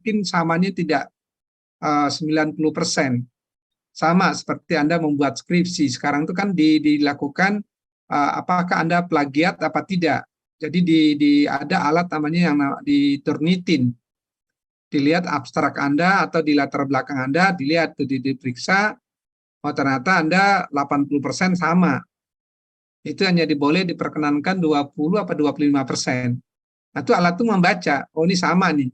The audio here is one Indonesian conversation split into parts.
mungkin samanya tidak 90%. Sama seperti Anda membuat skripsi. Sekarang itu kan dilakukan apakah Anda plagiat apa tidak. Jadi ada alat namanya yang di Turnitin. Dilihat abstrak Anda atau di latar belakang Anda, dilihat diperiksa, oh ternyata Anda 80% sama. Itu hanya boleh diperkenankan 20 atau 25%. Nah, itu alat itu membaca, oh ini sama nih.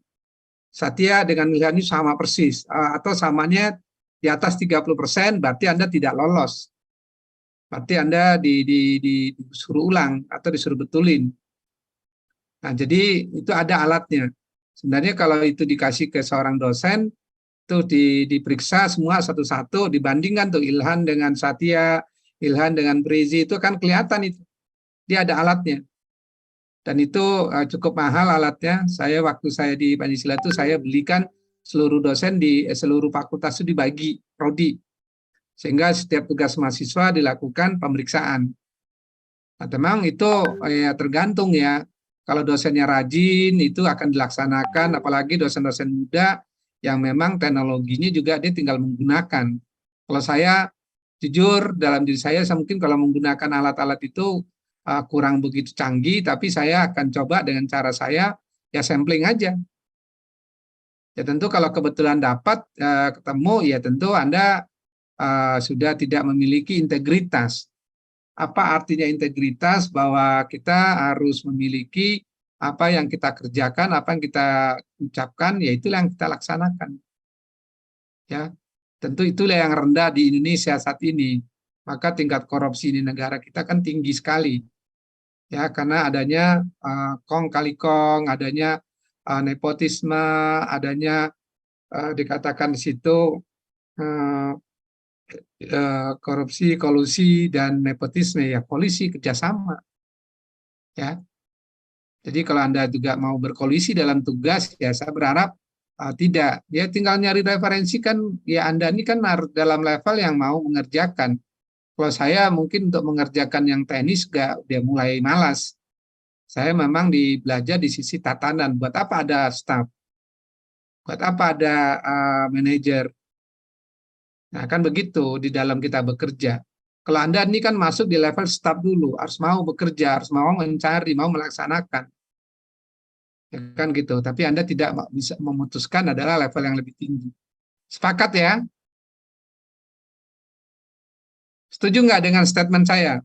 Satya dengan Ilham ini sama persis, atau samanya di atas 30%, berarti Anda tidak lolos. Berarti Anda disuruh ulang atau disuruh betulin. Nah, jadi itu ada alatnya. Sebenarnya kalau itu dikasih ke seorang dosen, itu diperiksa semua satu-satu, dibandingkan tuh Ilhan dengan Satya, Ilhan dengan Prizi, itu kan kelihatan itu. Dia ada alatnya. Dan itu cukup mahal alatnya. Waktu saya di Pancasila itu saya belikan seluruh dosen di seluruh fakultas itu dibagi prodi. Sehingga setiap tugas mahasiswa dilakukan pemeriksaan. Nah, memang itu ya tergantung ya. Kalau dosennya rajin itu akan dilaksanakan, apalagi dosen-dosen muda yang memang teknologinya juga dia tinggal menggunakan. Kalau saya jujur dalam diri saya mungkin kalau menggunakan alat-alat itu kurang begitu canggih, tapi saya akan coba dengan cara saya ya sampling aja. Ya tentu kalau kebetulan dapat ketemu ya tentu Anda sudah tidak memiliki integritas. Apa artinya integritas? Bahwa kita harus memiliki apa yang kita kerjakan, apa yang kita ucapkan, ya itulah yang kita laksanakan. Ya, tentu itulah yang rendah di Indonesia saat ini. Maka tingkat korupsi di negara kita kan tinggi sekali. Ya, karena adanya kong kali kong, adanya nepotisme, adanya dikatakan di situ korupsi, kolusi, dan nepotisme, ya polisi kerjasama. Ya, jadi kalau Anda juga mau berkolusi dalam tugas, ya saya berharap tidak. Ya tinggal nyari referensi kan, ya Anda ini kan harus dalam level yang mau mengerjakan. Kalau saya mungkin untuk mengerjakan yang teknis dia mulai malas. Saya memang belajar di sisi tatanan. Buat apa ada staff? Buat apa ada manajer? Nah, kan begitu di dalam kita bekerja. Kalau Anda ini kan masuk di level staff dulu, harus mau bekerja, harus mau mencari, mau melaksanakan. Ya kan gitu. Tapi Anda tidak bisa memutuskan adalah level yang lebih tinggi. Sepakat ya? Setuju nggak dengan statement saya?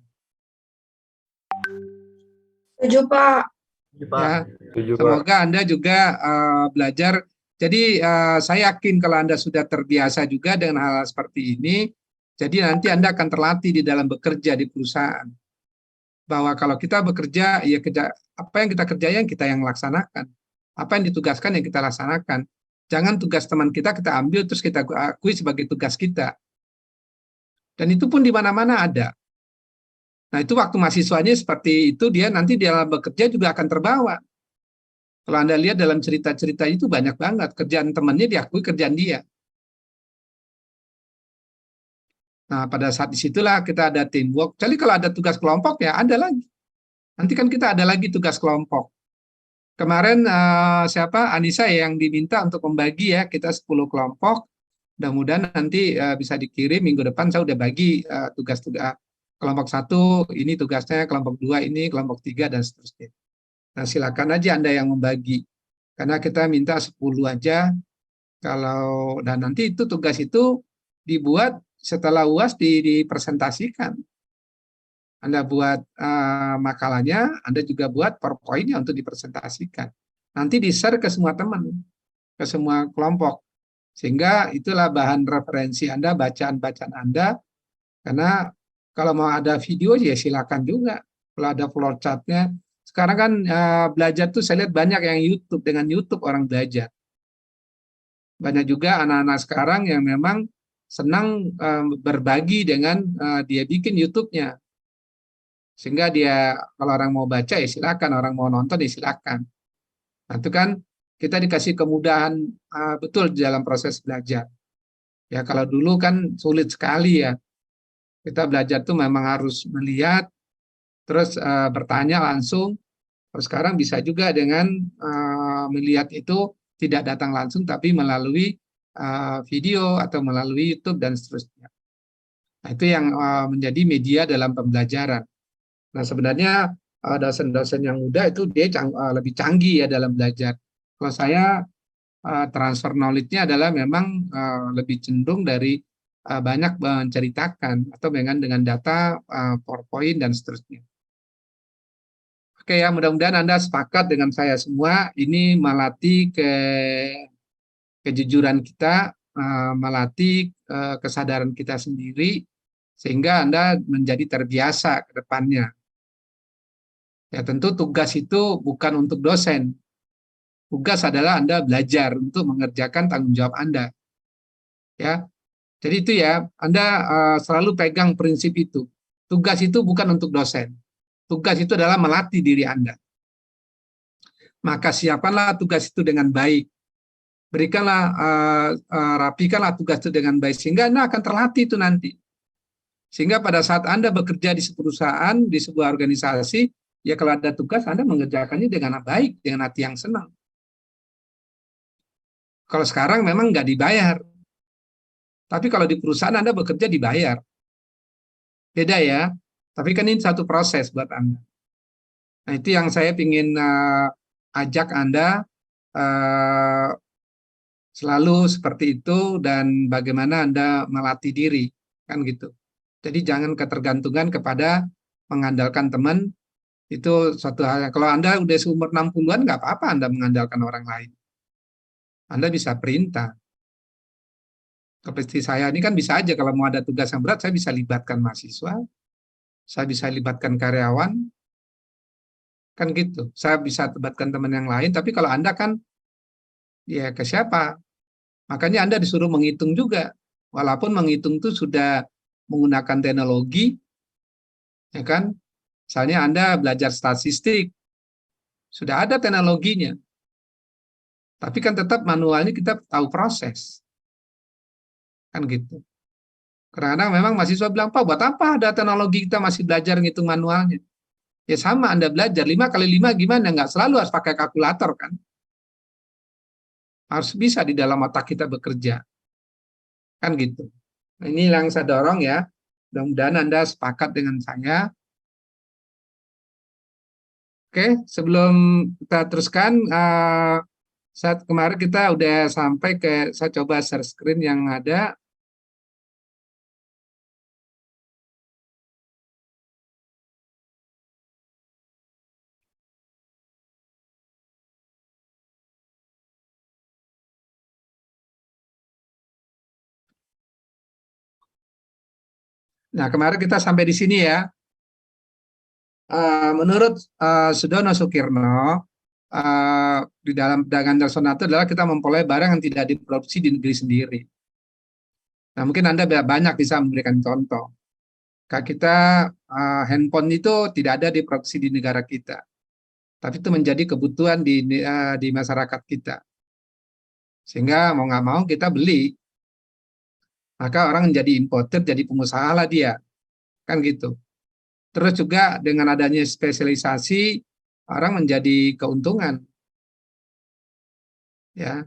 Setuju, Pak. Ya, semoga Anda juga belajar. Jadi saya yakin kalau Anda sudah terbiasa juga dengan hal seperti ini, jadi nanti Anda akan terlatih di dalam bekerja di perusahaan. Bahwa kalau kita bekerja, ya apa yang kita kerjain kita yang laksanakan. Apa yang ditugaskan yang kita laksanakan. Jangan tugas teman kita ambil terus kita akui sebagai tugas kita. Dan itu pun di mana-mana ada. Nah itu waktu mahasiswanya seperti itu, dia nanti di dalam bekerja juga akan terbawa. Kalau Anda lihat dalam cerita-cerita itu banyak banget. Kerjaan temannya diakui kerjaan dia. Nah pada saat disitulah kita ada teamwork. Jadi kalau ada tugas kelompok ya ada lagi. Nanti kan kita ada lagi tugas kelompok. Kemarin siapa Anissa yang diminta untuk membagi ya kita 10 kelompok. Mudah-mudahan nanti bisa dikirim minggu depan saya udah bagi tugas-tugas kelompok 1 ini tugasnya, kelompok 2 ini, kelompok 3 dan seterusnya. Nah, silakan aja Anda yang membagi. Karena kita minta 10 aja dan nanti itu tugas itu dibuat setelah UAS dipresentasikan. Anda buat makalahnya, Anda juga buat PowerPoint-nya untuk dipresentasikan. Nanti di-share ke semua teman, ke semua kelompok. Sehingga itulah bahan referensi Anda, bacaan-bacaan Anda. Karena kalau mau ada video ya silakan juga. Kalau ada flowchart-nya. Sekarang kan belajar tuh saya lihat banyak yang YouTube, dengan YouTube orang belajar. Banyak juga anak-anak sekarang yang memang senang berbagi dengan dia bikin YouTube-nya. Sehingga dia kalau orang mau baca ya silakan, orang mau nonton ya silakan. Nah, itu kan kita dikasih kemudahan betul di dalam proses belajar. Ya kalau dulu kan sulit sekali ya. Kita belajar tuh memang harus melihat, terus bertanya langsung. Terus sekarang bisa juga dengan melihat itu tidak datang langsung tapi melalui video atau melalui YouTube dan seterusnya. Nah, itu yang menjadi media dalam pembelajaran. Nah, sebenarnya dosen-dosen yang muda itu dia lebih canggih ya dalam belajar. Kalau saya transfer knowledge-nya adalah memang lebih cenderung dari banyak menceritakan atau dengan data PowerPoint dan seterusnya. Oke ya, mudah-mudahan Anda sepakat dengan saya semua. Ini melatih kejujuran kita, melatih kesadaran kita sendiri, sehingga Anda menjadi terbiasa ke depannya. Ya, tentu tugas itu bukan untuk dosen. Tugas adalah Anda belajar untuk mengerjakan tanggung jawab Anda. Ya, jadi itu ya, Anda selalu pegang prinsip itu. Tugas itu bukan untuk dosen. Tugas itu adalah melatih diri Anda. Maka siapkanlah tugas itu dengan baik. Berikanlah, rapikanlah tugas itu dengan baik, sehingga Anda akan terlatih itu nanti. Sehingga pada saat Anda bekerja di perusahaan, di sebuah organisasi, ya kalau ada tugas, Anda mengerjakannya dengan baik, dengan hati yang senang. Kalau sekarang memang nggak dibayar. Tapi kalau di perusahaan Anda bekerja dibayar. Beda ya. Tapi kan ini satu proses buat Anda. Nah, itu yang saya ingin ajak Anda selalu seperti itu, dan bagaimana Anda melatih diri, kan gitu. Jadi jangan ketergantungan kepada mengandalkan teman, itu suatu hal yang, kalau Anda udah seumur 60-an nggak apa-apa Anda mengandalkan orang lain. Anda bisa perintah. Seperti saya ini kan bisa aja kalau mau ada tugas yang berat, saya bisa libatkan mahasiswa, saya bisa libatkan karyawan, kan gitu. Saya bisa libatkan teman yang lain, tapi kalau Anda kan, ya ke siapa? Makanya Anda disuruh menghitung juga. Walaupun menghitung itu sudah menggunakan teknologi, ya kan? Misalnya Anda belajar statistik, sudah ada teknologinya. Tapi kan tetap manualnya kita tahu proses. Kan gitu. Kadang-kadang memang mahasiswa bilang, Pak, buat apa ada teknologi, kita masih belajar ngitung manualnya? Ya sama, Anda belajar 5 kali 5 gimana? Nggak selalu harus pakai kalkulator kan? Harus bisa di dalam otak kita bekerja. Kan gitu. Nah, ini yang saya dorong ya. Mudah-mudahan Anda sepakat dengan saya. Oke, sebelum kita teruskan, saat kemarin kita udah sampai ke, saya coba share screen yang ada. Nah, kemarin kita sampai di sini ya. Menurut Sudono Sukirno, di dalam perdagangan internasional itu adalah kita memperoleh barang yang tidak diproduksi di negeri sendiri. Nah, mungkin Anda banyak bisa memberikan contoh. Kayak kita, handphone itu tidak ada diproduksi di negara kita, tapi itu menjadi kebutuhan di masyarakat kita. Sehingga mau nggak mau kita beli, maka orang menjadi importer, jadi pengusaha lah dia, kan gitu. Terus juga dengan adanya spesialisasi, orang menjadi keuntungan, ya.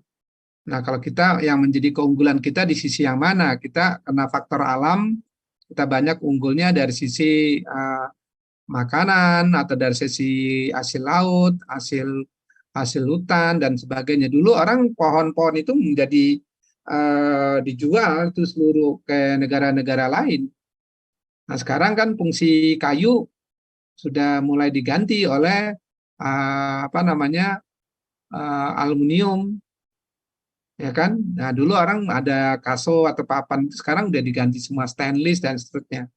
Nah, kalau kita yang menjadi keunggulan kita di sisi yang mana? Kita kena faktor alam, kita banyak unggulnya dari sisi makanan, atau dari sisi hasil laut, hasil hasil hutan dan sebagainya. Dulu orang pohon-pohon itu menjadi dijual itu seluruh ke negara-negara lain. Nah, sekarang kan fungsi kayu sudah mulai diganti oleh apa namanya, aluminium, ya kan? Nah, dulu orang ada kaso atau papan, sekarang udah diganti semua stainless dan seterusnya.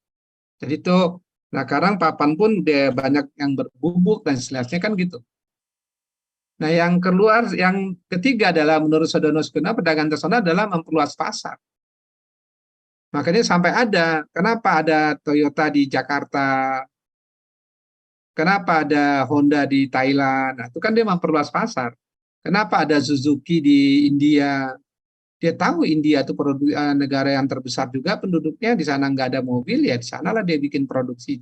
Jadi itu, nah sekarang papan pun udah banyak yang berbubuk dan seterusnya kan gitu. Nah, yang keluar, yang ketiga adalah menurut Sudono Sukirno, perdagangan internasional adalah memperluas pasar. Makanya sampai ada, kenapa ada Toyota di Jakarta, kenapa ada Honda di Thailand, nah, itu kan dia memperluas pasar. Kenapa ada Suzuki di India? Dia tahu India itu negara yang terbesar juga penduduknya, di sana nggak ada mobil, ya di sanalah dia bikin produksi.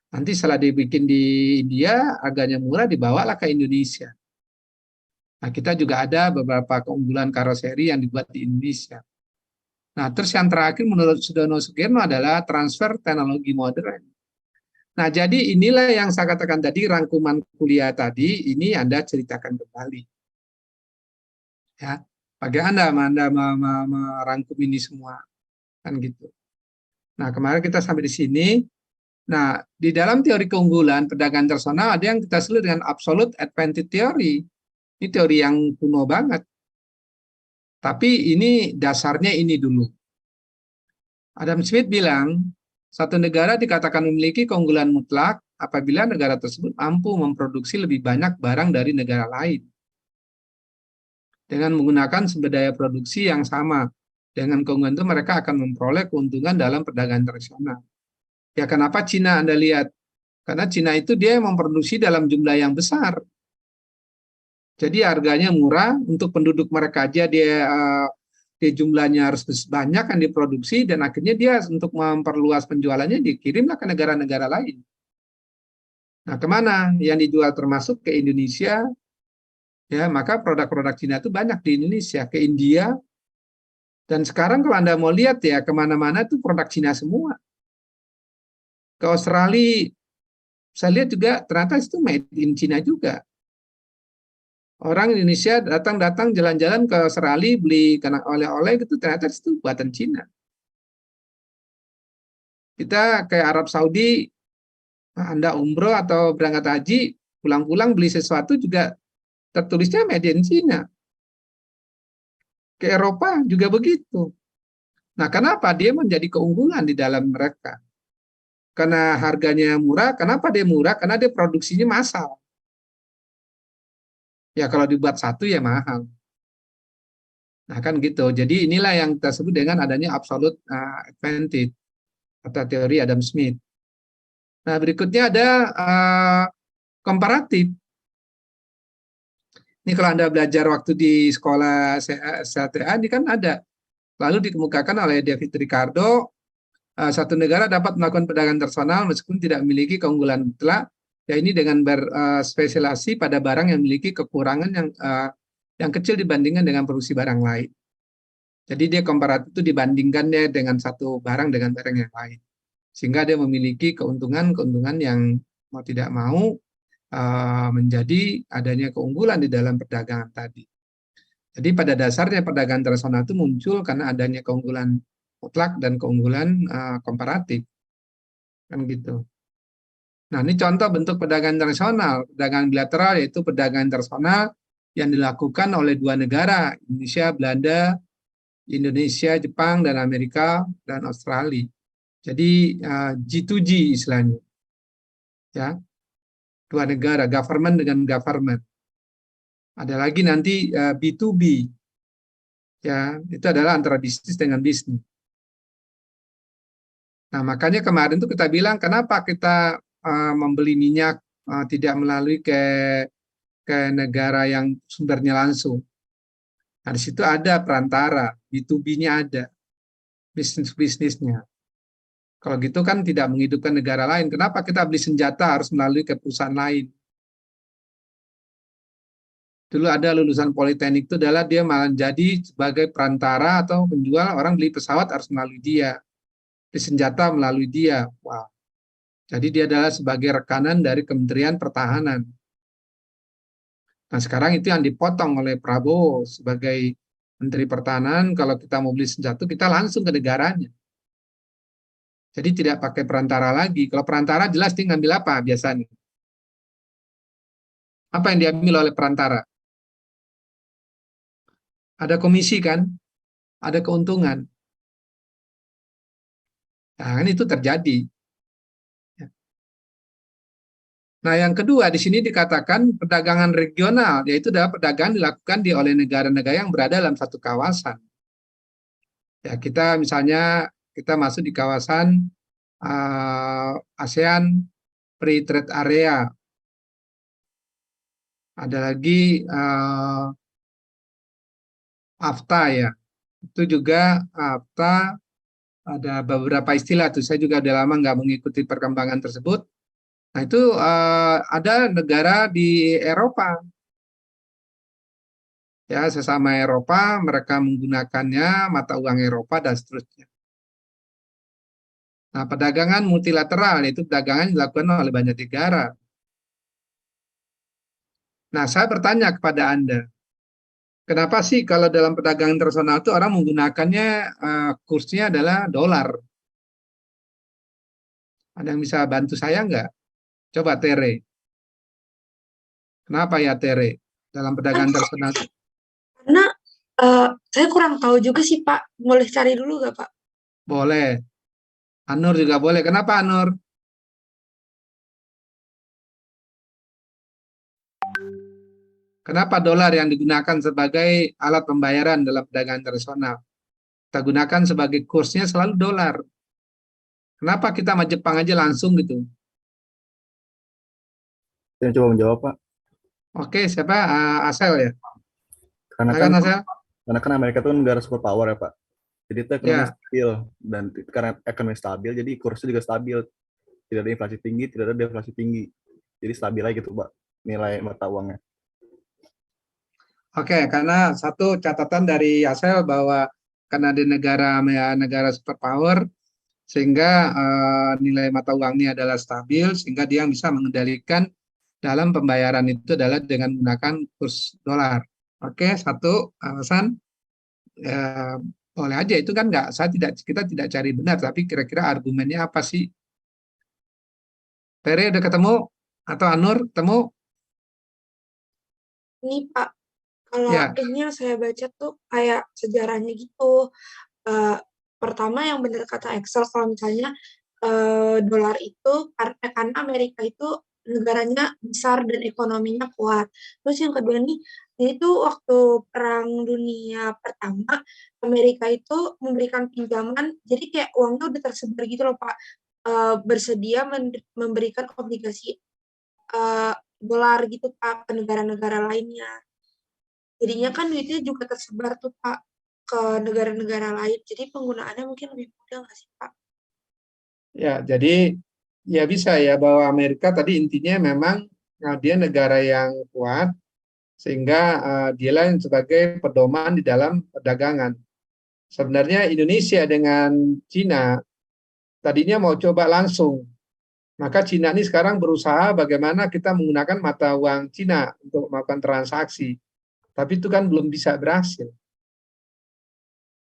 Nanti setelah dia bikin di India, harganya murah, dibawalah ke Indonesia. Nah, kita juga ada beberapa keunggulan karoseri yang dibuat di Indonesia. Nah, terus yang terakhir menurut Sudono Sugierno adalah transfer teknologi modern. Nah, jadi inilah yang saya katakan tadi, rangkuman kuliah tadi, ini Anda ceritakan kembali. Ya, bagaimana Anda merangkum ini semua, kan gitu. Nah, kemarin kita sampai di sini. Nah, di dalam teori keunggulan perdagangan internasional ada yang kita sebut dengan absolute advantage theory. Ini teori yang kuno banget. Tapi ini dasarnya ini dulu. Adam Smith bilang, satu negara dikatakan memiliki keunggulan mutlak apabila negara tersebut mampu memproduksi lebih banyak barang dari negara lain dengan menggunakan sumber daya produksi yang sama. Dengan keunggulan itu mereka akan memperoleh keuntungan dalam perdagangan internasional. Ya, kenapa Cina Anda lihat? Karena Cina itu dia memproduksi dalam jumlah yang besar. Jadi harganya murah untuk penduduk mereka aja dia jumlahnya harus banyak yang diproduksi dan akhirnya dia untuk memperluas penjualannya dikirimlah ke negara-negara lain. Nah, kemana yang dijual termasuk ke Indonesia? Ya, maka produk-produk Cina itu banyak di Indonesia, ke India, dan sekarang kalau Anda mau lihat ya kemana-mana itu produk Cina semua. Ke Australia, saya lihat juga ternyata itu made in Cina juga. Orang Indonesia datang jalan-jalan ke Australia beli karena oleh-oleh gitu ternyata itu buatan Cina. Kita ke Arab Saudi, Anda umroh atau berangkat haji, pulang-pulang beli sesuatu juga tertulisnya made in China. Ke Eropa juga begitu. Nah, kenapa dia menjadi keunggulan di dalam mereka? Karena harganya murah. Kenapa dia murah? Karena dia produksinya massal. Ya kalau dibuat satu ya mahal. Nah kan gitu. Jadi inilah yang kita sebut dengan adanya absolute advantage atau teori Adam Smith. Nah berikutnya ada komparatif. Ini kalau Anda belajar waktu di sekolah SLTA ini kan ada. Lalu dikemukakan oleh David Ricardo, satu negara dapat melakukan perdagangan internasional meskipun tidak memiliki keunggulan mutlak, ya ini dengan berspesialisasi pada barang yang memiliki kekurangan yang kecil dibandingkan dengan produksi barang lain. Jadi dia komparatif itu dibandingkannya dengan satu barang dengan barang yang lain. Sehingga dia memiliki keuntungan-keuntungan yang mau tidak mau menjadi adanya keunggulan di dalam perdagangan tadi. Jadi pada dasarnya perdagangan internasional itu muncul karena adanya keunggulan mutlak dan keunggulan komparatif. Kan gitu. Nah, ini contoh bentuk perdagangan internasional. Perdagangan bilateral yaitu perdagangan internasional yang dilakukan oleh dua negara, Indonesia, Jepang, dan Amerika, dan Australia. Jadi G2G istilahnya. Ya, dua negara, government dengan government. Ada lagi nanti B2B. Ya, itu adalah antara bisnis dengan bisnis. Nah, makanya kemarin tuh kita bilang kenapa kita membeli minyak tidak melalui ke negara yang sumbernya langsung. Nah, di situ ada perantara, B2B-nya ada, bisnis-bisnisnya. Kalau gitu kan tidak menghidupkan negara lain. Kenapa kita beli senjata harus melalui ke perusahaan lain? Dulu ada lulusan politeknik itu adalah dia malah jadi sebagai perantara atau penjual, orang beli pesawat harus melalui dia, beli senjata melalui dia. Wah. Jadi dia adalah sebagai rekanan dari Kementerian Pertahanan. Nah sekarang itu yang dipotong oleh Prabowo sebagai Menteri Pertahanan, kalau kita mau beli senjata kita langsung ke negaranya. Jadi tidak pakai perantara lagi. Kalau perantara jelas dia ngambil apa biasanya? Apa yang diambil oleh perantara? Ada komisi kan? Ada keuntungan. Nah kan itu terjadi. Nah, yang kedua di sini dikatakan perdagangan regional, yaitu adalah perdagangan dilakukan oleh negara-negara yang berada dalam satu kawasan. Ya, kita misalnya kita masuk di kawasan ASEAN Free Trade Area. Ada lagi AFTA ya. Itu juga AFTA ada beberapa istilah tuh. Saya juga udah lama nggak mengikuti perkembangan tersebut. Nah, itu ada negara di Eropa. Ya, sesama Eropa, mereka menggunakannya mata uang Eropa dan seterusnya. Nah, perdagangan multilateral itu perdagangan dilakukan oleh banyak negara. Nah, saya bertanya kepada Anda, kenapa sih kalau dalam perdagangan internasional itu orang menggunakannya kursnya adalah dolar? Ada yang bisa bantu saya nggak? Coba Tere. Kenapa ya Tere? Dalam perdagangan internasional itu? Karena saya kurang tahu juga sih Pak. Boleh cari dulu gak Pak? Boleh. Anur juga boleh. Kenapa Anur? Kenapa dolar yang digunakan sebagai alat pembayaran dalam perdagangan internasional? Kita gunakan sebagai kursnya selalu dolar. Kenapa kita sama Jepang aja langsung gitu? Yang coba menjawab, Pak. Oke, siapa? Asel ya? Karena kan Silakan Asel. karena kan Amerika itu negara superpower ya, Pak. Jadi itu ekonomi Ya, stabil, dan karena ekonomi stabil jadi kursnya juga stabil. Tidak ada inflasi tinggi, tidak ada deflasi tinggi. Jadi stabil aja gitu, Pak, nilai mata uangnya. oke. Karena satu catatan dari Asel bahwa karena di negara ya, negara superpower, sehingga nilai mata uangnya adalah stabil, sehingga dia bisa mengendalikan dalam pembayaran itu adalah dengan menggunakan kurs dolar. Oke, satu alasan. Ya, boleh aja itu kan nggak, kita tidak cari benar, tapi kira-kira argumennya apa sih? Tere udah ketemu atau Anur ketemu? Ini Pak, kalau Ya, ini yang saya baca tuh kayak sejarahnya gitu. Eh, Pertama yang benar kata Excel, kalau misalnya dolar itu karena Amerika itu negaranya besar dan ekonominya kuat. Terus yang kedua nih, ini tuh waktu Perang Dunia Pertama, Amerika itu memberikan pinjaman, jadi kayak uangnya udah tersebar gitu loh Pak. Bersedia memberikan obligasi eh, dolar gitu Pak ke negara-negara lainnya. Jadinya kan duitnya juga tersebar tuh Pak ke negara-negara lain. Jadi penggunaannya mungkin lebih mudah nggak sih Pak? ya. Jadi ya bisa ya bahwa Amerika tadi intinya memang dia negara yang kuat sehingga dialah yang sebagai pedoman di dalam perdagangan. Sebenarnya Indonesia dengan Cina tadinya mau coba langsung. Maka Cina ini sekarang berusaha bagaimana kita menggunakan mata uang Cina untuk melakukan transaksi. Tapi itu kan belum bisa berhasil.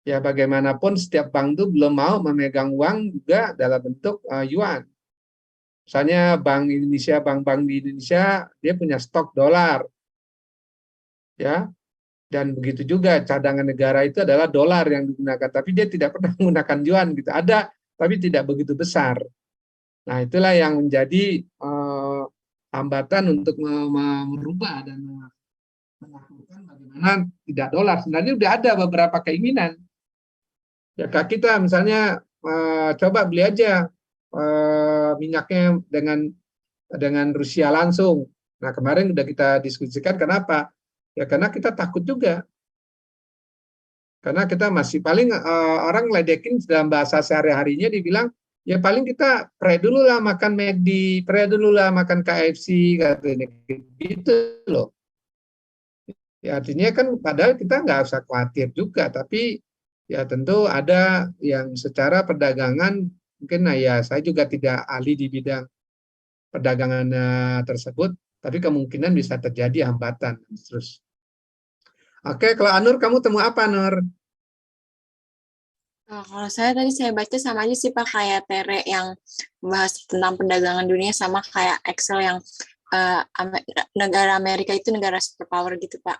Ya bagaimanapun setiap bank itu belum mau memegang uang juga dalam bentuk yuan. Misalnya Bank Indonesia, bank-bank di Indonesia, dia punya stok dolar. Ya, dan begitu juga cadangan negara itu adalah dolar yang digunakan. Tapi dia tidak pernah menggunakan yuan gitu. Ada, tapi tidak begitu besar. Nah, itulah yang menjadi hambatan untuk merubah dan melakukan bagaimana tidak dolar. Sebenarnya sudah ada beberapa keinginan. Ya, kita misalnya coba beli aja minyaknya dengan Rusia langsung. Nah, kemarin sudah kita diskusikan kenapa? Ya karena kita takut juga. Karena kita masih paling orang ledekin dalam bahasa sehari-harinya dibilang ya paling kita pre dulu lah makan McD, pre dulu lah makan KFC katanya gitu loh. Ya artinya kan padahal kita nggak usah khawatir juga, tapi ya tentu ada yang secara perdagangan mungkin ya saya juga tidak ahli di bidang perdagangan tersebut, tapi kemungkinan bisa terjadi hambatan terus. Oke, kalau Anur kamu temu apa Nur? Nah, kalau saya baca sama aja sih Pak, kayak Tere yang membahas tentang perdagangan dunia, sama kayak Excel yang negara Amerika itu negara superpower gitu Pak.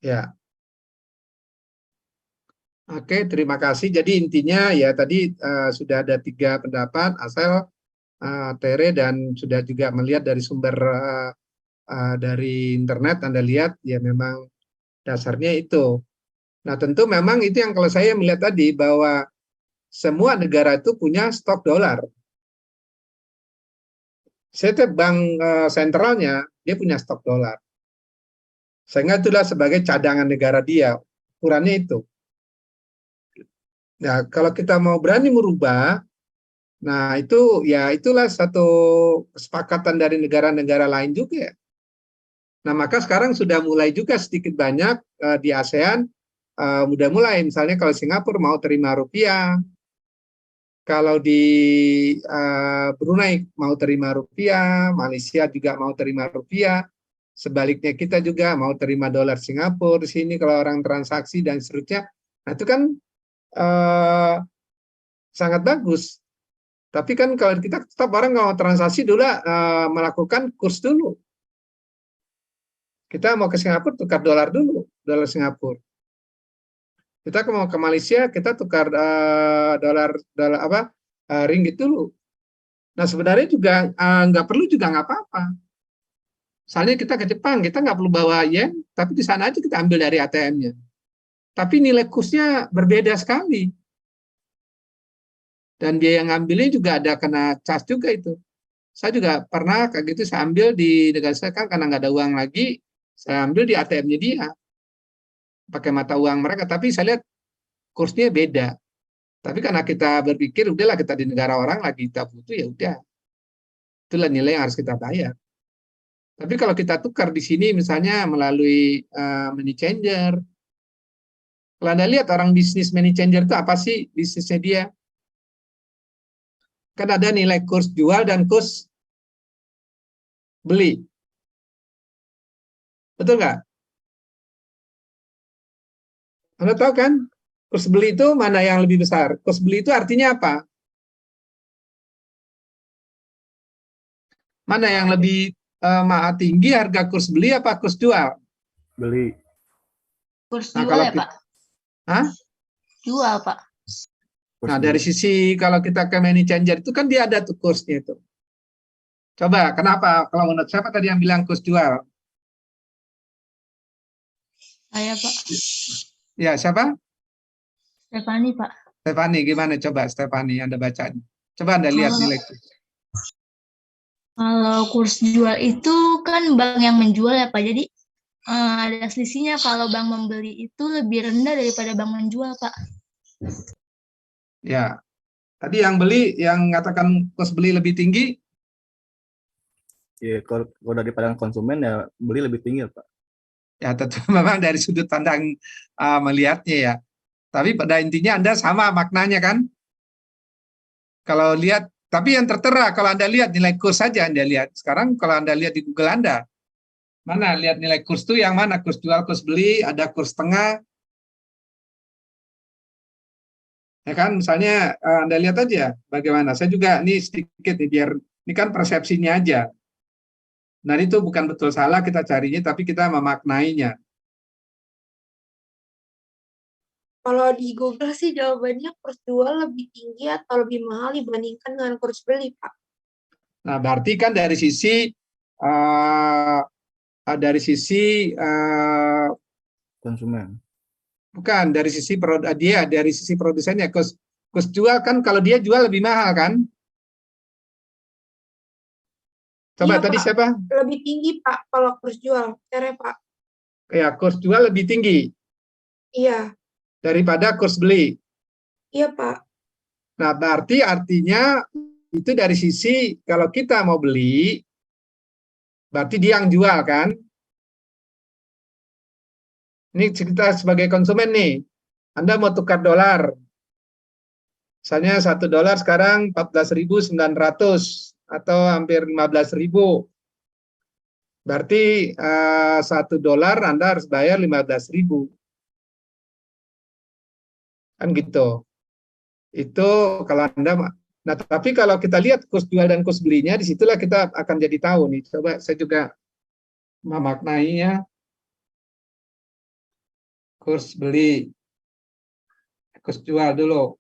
Ya. Oke, terima kasih. Jadi intinya ya tadi sudah ada 3 pendapat, Asel, Tere, dan sudah juga melihat dari sumber dari internet, Anda lihat ya memang dasarnya itu. Nah tentu memang itu yang kalau saya melihat tadi bahwa semua negara itu punya stok dolar. Setiap bank sentralnya dia punya stok dolar. Sehingga itulah sebagai cadangan negara dia, ukurannya itu. Nah kalau kita mau berani merubah, nah itu ya itulah satu kesepakatan dari negara-negara lain juga. Nah, maka sekarang sudah mulai juga sedikit banyak di ASEAN udah mulai, misalnya kalau Singapura mau terima rupiah, kalau di Brunei mau terima rupiah, Malaysia juga mau terima rupiah, sebaliknya kita juga mau terima dolar Singapura di sini kalau orang transaksi dan seterusnya. Nah, itu kan sangat bagus. Tapi kan kalau kita tetap orang mau transaksi dulu melakukan kurs dulu. Kita mau ke Singapura tukar dolar dulu, dolar Singapura. Kita mau ke Malaysia kita tukar dolar ringgit dulu. Nah, sebenarnya juga nggak perlu juga nggak apa-apa. Misalnya kita ke Jepang, kita nggak perlu bawa yen, tapi di sana aja kita ambil dari ATM-nya. Tapi nilai kursnya berbeda sekali. Dan biaya ngambilnya juga ada kena cas juga itu. Saya juga pernah kayak gitu, saya ambil di negara saya kan karena nggak ada uang lagi, saya ambil di ATM-nya dia. Pakai mata uang mereka, tapi saya lihat kursnya beda. Tapi karena kita berpikir, udahlah kita di negara orang lagi kita butuh, ya udah. Itulah nilai yang harus kita bayar. Tapi kalau kita tukar di sini misalnya melalui money changer, kalau Anda lihat orang bisnis money changer itu apa sih bisnisnya dia? Kan ada nilai kurs jual dan kurs beli. Betul nggak? Anda tahu kan? Kurs beli itu mana yang lebih besar? Kurs beli itu artinya apa? Mana yang lebih tinggi harga kurs beli apa kurs jual? Beli. Kurs Nah, jual kalau ya, Pak? Hah? Jual, Pak. Kurs Nah, beli. dari sisi kalau kita ke money changer itu kan dia ada tuh kursnya itu. Coba, kenapa? Kalau menurut siapa tadi yang bilang kurs jual? Saya, Pak. Ya, siapa? Stefani, Pak. Stefani, gimana coba Stefani Anda bacanya? Coba Anda lihat nilai kurs. Kalau kurs jual itu kan bank yang menjual ya, Pak. Jadi ada selisihnya kalau bank membeli itu lebih rendah daripada bank menjual, Pak. Ya, tadi yang beli, yang mengatakan kurs beli lebih tinggi, Ya, kalau dari pandangan konsumen ya beli lebih tinggi, Pak. ya tentu memang dari sudut pandang melihatnya ya. Tapi pada intinya Anda sama maknanya kan? Kalau lihat, tapi yang tertera kalau Anda lihat nilai kurs saja Anda lihat. Sekarang kalau Anda lihat di Google Anda, mana lihat nilai kurs itu yang mana? Kurs jual, kurs beli, ada kurs tengah. Ya kan, misalnya Anda lihat aja bagaimana. Saya juga ini sedikit nih biar ini kan persepsinya aja. Nah, itu bukan betul salah kita carinya, tapi kita memaknainya. Kalau di Google sih jawabannya kurs jual lebih tinggi atau lebih mahal dibandingkan dengan kurs beli, Pak. Nah, berarti kan dari sisi Konsumen. bukan dari sisi dari sisi produsennya. Kurs jual kan kalau dia jual lebih mahal kan? Coba Iya, tadi Pak. siapa? Lebih tinggi, Pak, kalau kurs jual. Tere, Pak. Ya, kurs jual lebih tinggi Iya, daripada kurs beli. iya, Pak. Nah, berarti artinya itu dari sisi kalau kita mau beli, berarti dia yang jual kan? Ini kita sebagai konsumen nih, Anda mau tukar dolar. Misalnya $1 sekarang 14.900 atau hampir 15.000. Berarti $1 Anda harus bayar 15.000. Kan gitu. Itu kalau Anda, nah tapi kalau kita lihat kurs jual dan kurs belinya, disitulah kita akan jadi tahu nih. Coba saya juga memaknainya. Kurs beli, kurs jual dulu.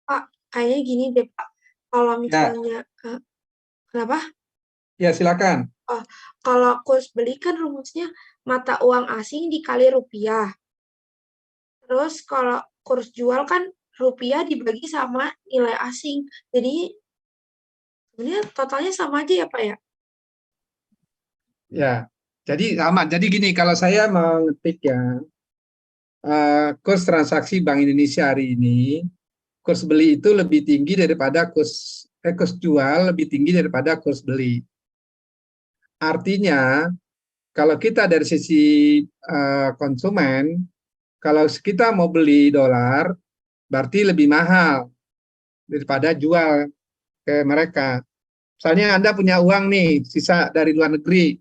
Pak, kayaknya gini deh, Pak. Kalau Ya. misalnya, kenapa? Ya, silakan. Kalau kurs beli kan rumusnya mata uang asing dikali rupiah. Terus kalau kurs jual kan rupiah dibagi sama nilai asing. Jadi sebenarnya totalnya sama aja ya, Pak ya? Ya, jadi aman. Jadi gini, kalau saya mengetik ya, kurs transaksi Bank Indonesia hari ini, kurs beli itu lebih tinggi daripada kurs jual lebih tinggi daripada kurs beli. Artinya, kalau kita dari sisi konsumen, kalau kita mau beli dolar, berarti lebih mahal daripada jual ke mereka. Misalnya Anda punya uang nih, sisa dari luar negeri.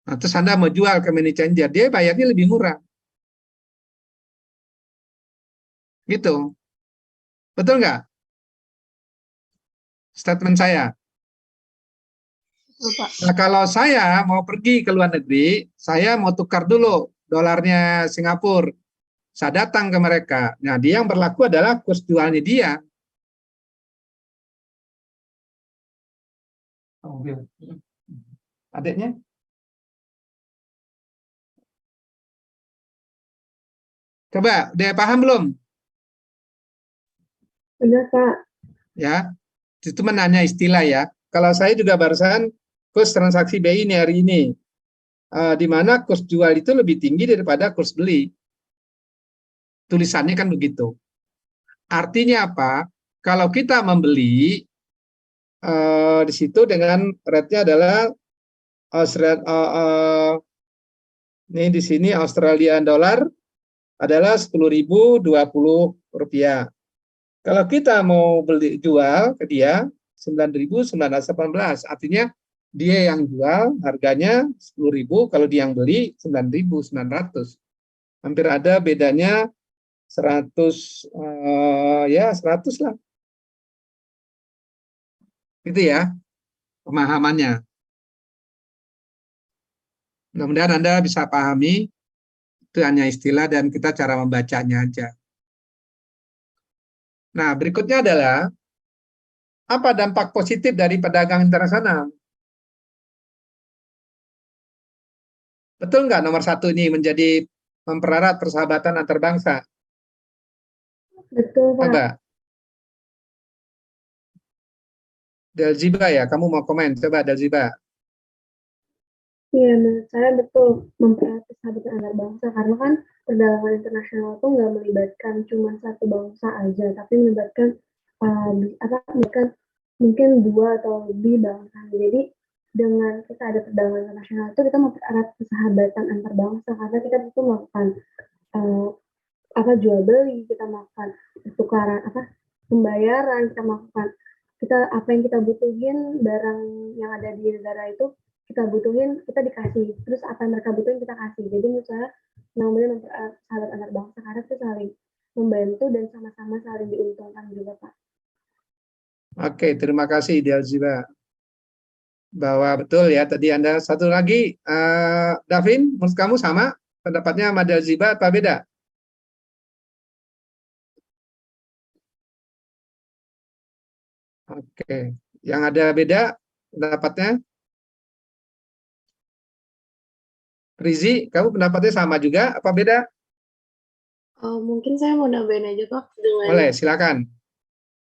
Nah, terus Anda mau jual ke money changer, dia bayarnya lebih murah. Gitu. Betul nggak? Statement saya. Betul, Pak. Nah, kalau saya mau pergi ke luar negeri, saya mau tukar dulu dolarnya Singapura. Saya datang ke mereka. Nah, dia yang berlaku adalah kurs jualnya dia. Adiknya? Coba, dia paham belum? Benar, Pak. Ya, itu menanya istilah ya. Kalau saya juga barusan kurs transaksi BI ini hari ini, di mana kurs jual itu lebih tinggi daripada kurs beli. Tulisannya kan begitu. Artinya apa? Kalau kita membeli di situ dengan rate-nya adalah ini di sini Australian dollar adalah 10.020 rupiah. Kalau kita mau beli jual ke dia 9.918, artinya dia yang jual harganya 10.000, kalau dia yang beli 9.900. Hampir ada bedanya 100, ya 100 lah. Itu ya pemahamannya. Mudah-mudahan Anda bisa pahami, itu hanya istilah dan kita cara membacanya aja. Nah, berikutnya adalah apa dampak positif dari perdagangan internasional? Betul nggak nomor 1 ini menjadi mempererat persahabatan antar bangsa? Betul, Pak. Coba. Delziba ya, kamu mau komen? Coba Delziba. Iya, menurut saya betul mempererat persahabatan antar bangsa karena kan perdagangan internasional itu nggak melibatkan cuma satu bangsa aja, tapi melibatkan melibatkan mungkin 2 atau lebih bangsa. Jadi dengan kita ada perdagangan internasional itu kita mempererat persahabatan antar bangsa karena kita itu melakukan jual beli, kita melakukan pertukaran pembayaran, kita melakukan apa yang kita butuhin, barang yang ada di negara itu kita butuhin, kita dikasih, terus apa yang mereka butuhin kita kasih. Jadi menurut saya namanya sahabat antar bangsa karena itu saling membantu dan sama-sama saling diuntungkan juga, Pak. Oke, terima kasih Delziba. Bahwa betul ya, tadi Anda satu lagi, Davin, menurut kamu sama pendapatnya sama Delziba apa beda? Oke, yang ada beda pendapatnya? Rizi, kamu pendapatnya sama juga apa beda? Mungkin saya mau nambahin aja Pak, Boleh, silakan.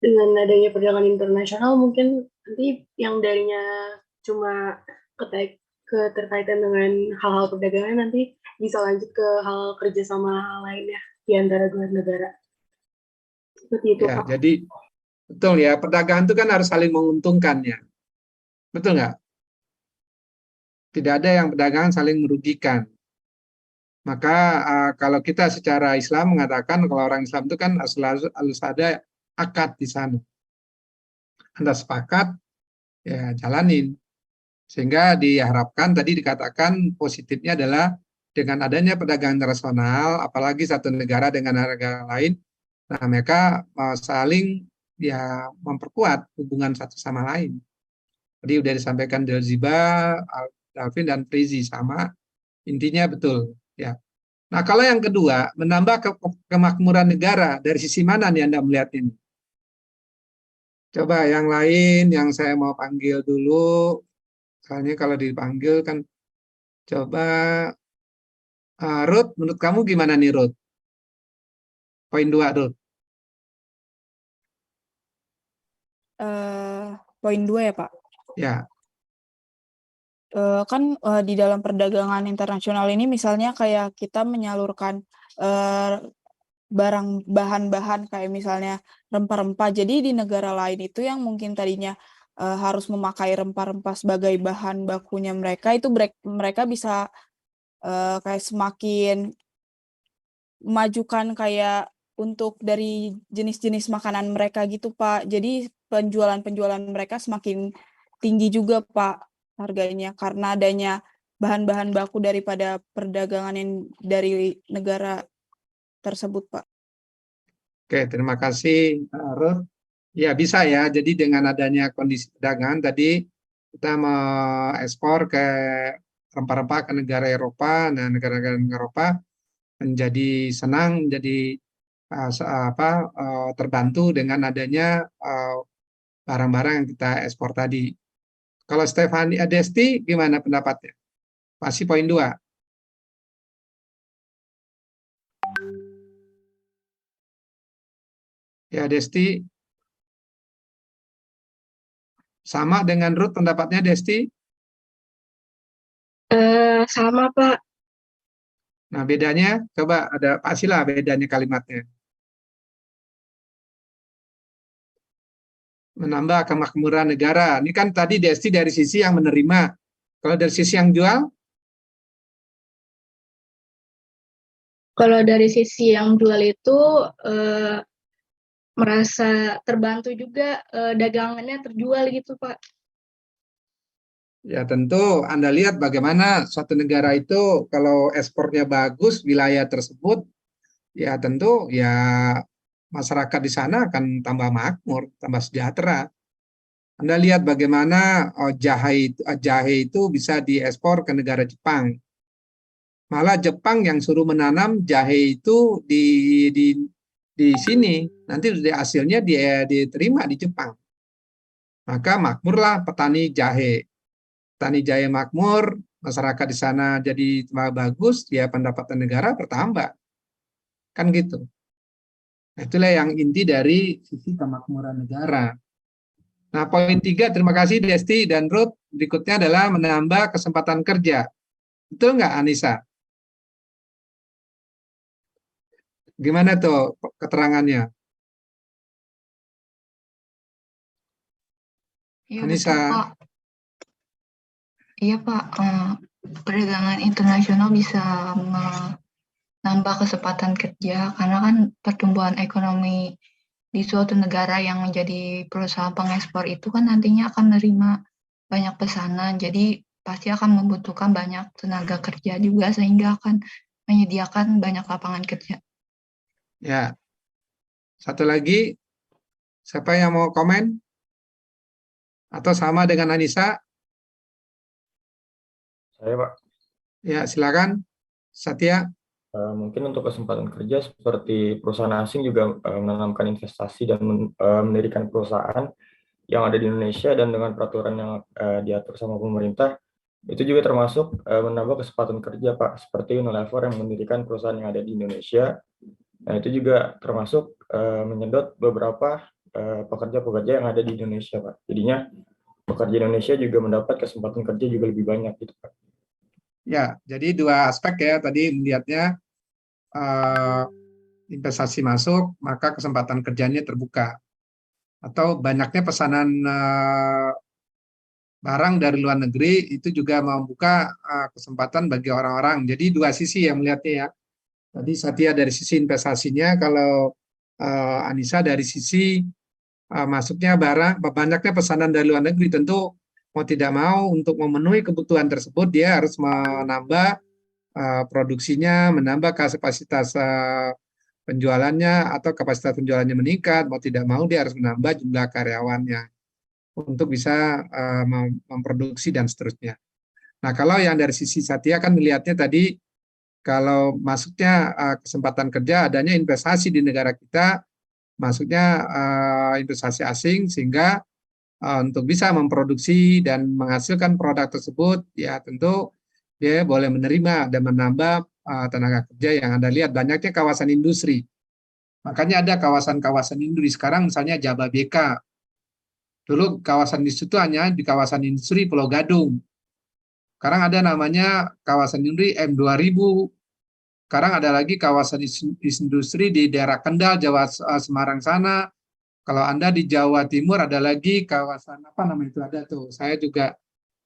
dengan adanya perdagangan internasional mungkin nanti yang darinya cuma keterkaitan dengan hal-hal perdagangan nanti bisa lanjut ke hal kerjasama lainnya di antara dua negara. Seperti itu Ya, Pak. jadi betul ya, perdagangan itu kan harus saling menguntungkan ya. Betul nggak? Tidak ada yang perdagangan saling merugikan. Maka kalau kita secara Islam mengatakan kalau orang Islam itu kan harus ada akad di sana. Anda sepakat, ya jalanin. Sehingga diharapkan tadi dikatakan positifnya adalah dengan adanya perdagangan internasional, apalagi satu negara dengan negara lain, nah mereka saling ya memperkuat hubungan satu sama lain. Tadi sudah disampaikan Delziba, Dalvin dan Prizi sama, intinya betul ya. Nah, kalau yang kedua, menambah kemakmuran negara, dari sisi mana nih Anda melihat ini? Coba yang lain yang saya mau panggil dulu, soalnya kalau dipanggil kan, coba Ruth, menurut kamu gimana nih Ruth? Poin 2 Ruth. Poin 2 ya Pak? Ya. Kan di dalam perdagangan internasional ini misalnya kayak kita menyalurkan barang bahan-bahan kayak misalnya rempah-rempah. Jadi di negara lain itu yang mungkin tadinya harus memakai rempah-rempah sebagai bahan bakunya mereka, itu mereka bisa kayak semakin memajukan kayak untuk dari jenis-jenis makanan mereka gitu, Pak. Jadi penjualan mereka semakin tinggi juga, Pak, harganya karena adanya bahan-bahan baku daripada perdagangan yang dari negara tersebut, Pak. Oke, terima kasih, Ruth. Ya, bisa ya. Jadi dengan adanya kondisi perdagangan tadi, kita mengekspor ke rempah-rempah ke negara Eropa, nah negara-negara Eropa menjadi senang, menjadi terbantu dengan adanya barang-barang yang kita ekspor tadi. Kalau Stefani Desti, gimana pendapatnya? Masih poin 2. Ya, Desti. Sama dengan Ruth pendapatnya, Desti? Sama, Pak. Nah, bedanya, coba ada pastilah bedanya kalimatnya. Menambah kemakmuran negara. Ini kan tadi Desti dari sisi yang menerima. Kalau dari sisi yang jual? Kalau dari sisi yang jual itu merasa terbantu juga, dagangannya terjual gitu, Pak. Ya tentu Anda lihat bagaimana suatu negara itu kalau ekspornya bagus wilayah tersebut, ya tentu ya masyarakat di sana akan tambah makmur, tambah sejahtera. Anda lihat bagaimana jahe itu bisa diekspor ke negara Jepang. Malah Jepang yang suruh menanam jahe itu di sini, nanti hasilnya dia diterima di Jepang. Maka makmurlah petani jahe. Petani jahe makmur, masyarakat di sana jadi bagus, ya pendapatan negara bertambah. Kan gitu. Nah, itulah yang inti dari sisi kemakmuran negara. Nah, poin 3, terima kasih Desti dan Ruth. Berikutnya adalah menambah kesempatan kerja. Betul nggak, Anissa? Gimana tuh keterangannya? Iya Anissa. betul Pak. Iya Pak, perdagangan internasional bisa menambah kesempatan kerja karena kan pertumbuhan ekonomi di suatu negara yang menjadi perusahaan pengekspor itu kan nantinya akan menerima banyak pesanan, jadi pasti akan membutuhkan banyak tenaga kerja juga sehingga akan menyediakan banyak lapangan kerja. Ya. Satu lagi, siapa yang mau komen? Atau sama dengan Anissa? Saya Pak, Ya, silakan. Satya. mungkin untuk kesempatan kerja seperti perusahaan asing juga menanamkan investasi dan mendirikan perusahaan yang ada di Indonesia dan dengan peraturan yang diatur sama pemerintah, itu juga termasuk menambah kesempatan kerja Pak, seperti Unilever yang mendirikan perusahaan yang ada di Indonesia. Nah, itu juga termasuk menyedot beberapa pekerja-pekerja yang ada di Indonesia Pak. Jadinya pekerja Indonesia juga mendapat kesempatan kerja juga lebih banyak gitu Pak. Ya, jadi 2 aspek ya tadi melihatnya investasi masuk, maka kesempatan kerjanya terbuka. Atau banyaknya pesanan barang dari luar negeri itu juga membuka kesempatan bagi orang-orang. Jadi 2 sisi yang melihatnya ya. Tadi Satya dari sisi investasinya, kalau Anissa dari sisi masuknya barang, banyaknya pesanan dari luar negeri, tentu mau tidak mau untuk memenuhi kebutuhan tersebut dia harus menambah produksinya, menambah kapasitas penjualannya atau kapasitas penjualannya meningkat, mau tidak mau dia harus menambah jumlah karyawannya untuk bisa memproduksi dan seterusnya. Nah, kalau yang dari sisi Satya kan melihatnya tadi kalau masuknya kesempatan kerja adanya investasi di negara kita, masuknya investasi asing sehingga untuk bisa memproduksi dan menghasilkan produk tersebut, ya tentu dia boleh menerima dan menambah tenaga kerja yang Anda lihat banyaknya kawasan industri. Makanya ada kawasan-kawasan industri sekarang misalnya Jababeka. Dulu kawasan industri itu hanya di kawasan industri Pulau Gadung. Sekarang ada namanya kawasan industri M2000. Sekarang ada lagi kawasan industri di daerah Kendal, Jawa Semarang sana. Kalau Anda di Jawa Timur ada lagi kawasan apa namanya itu ada tuh. Saya juga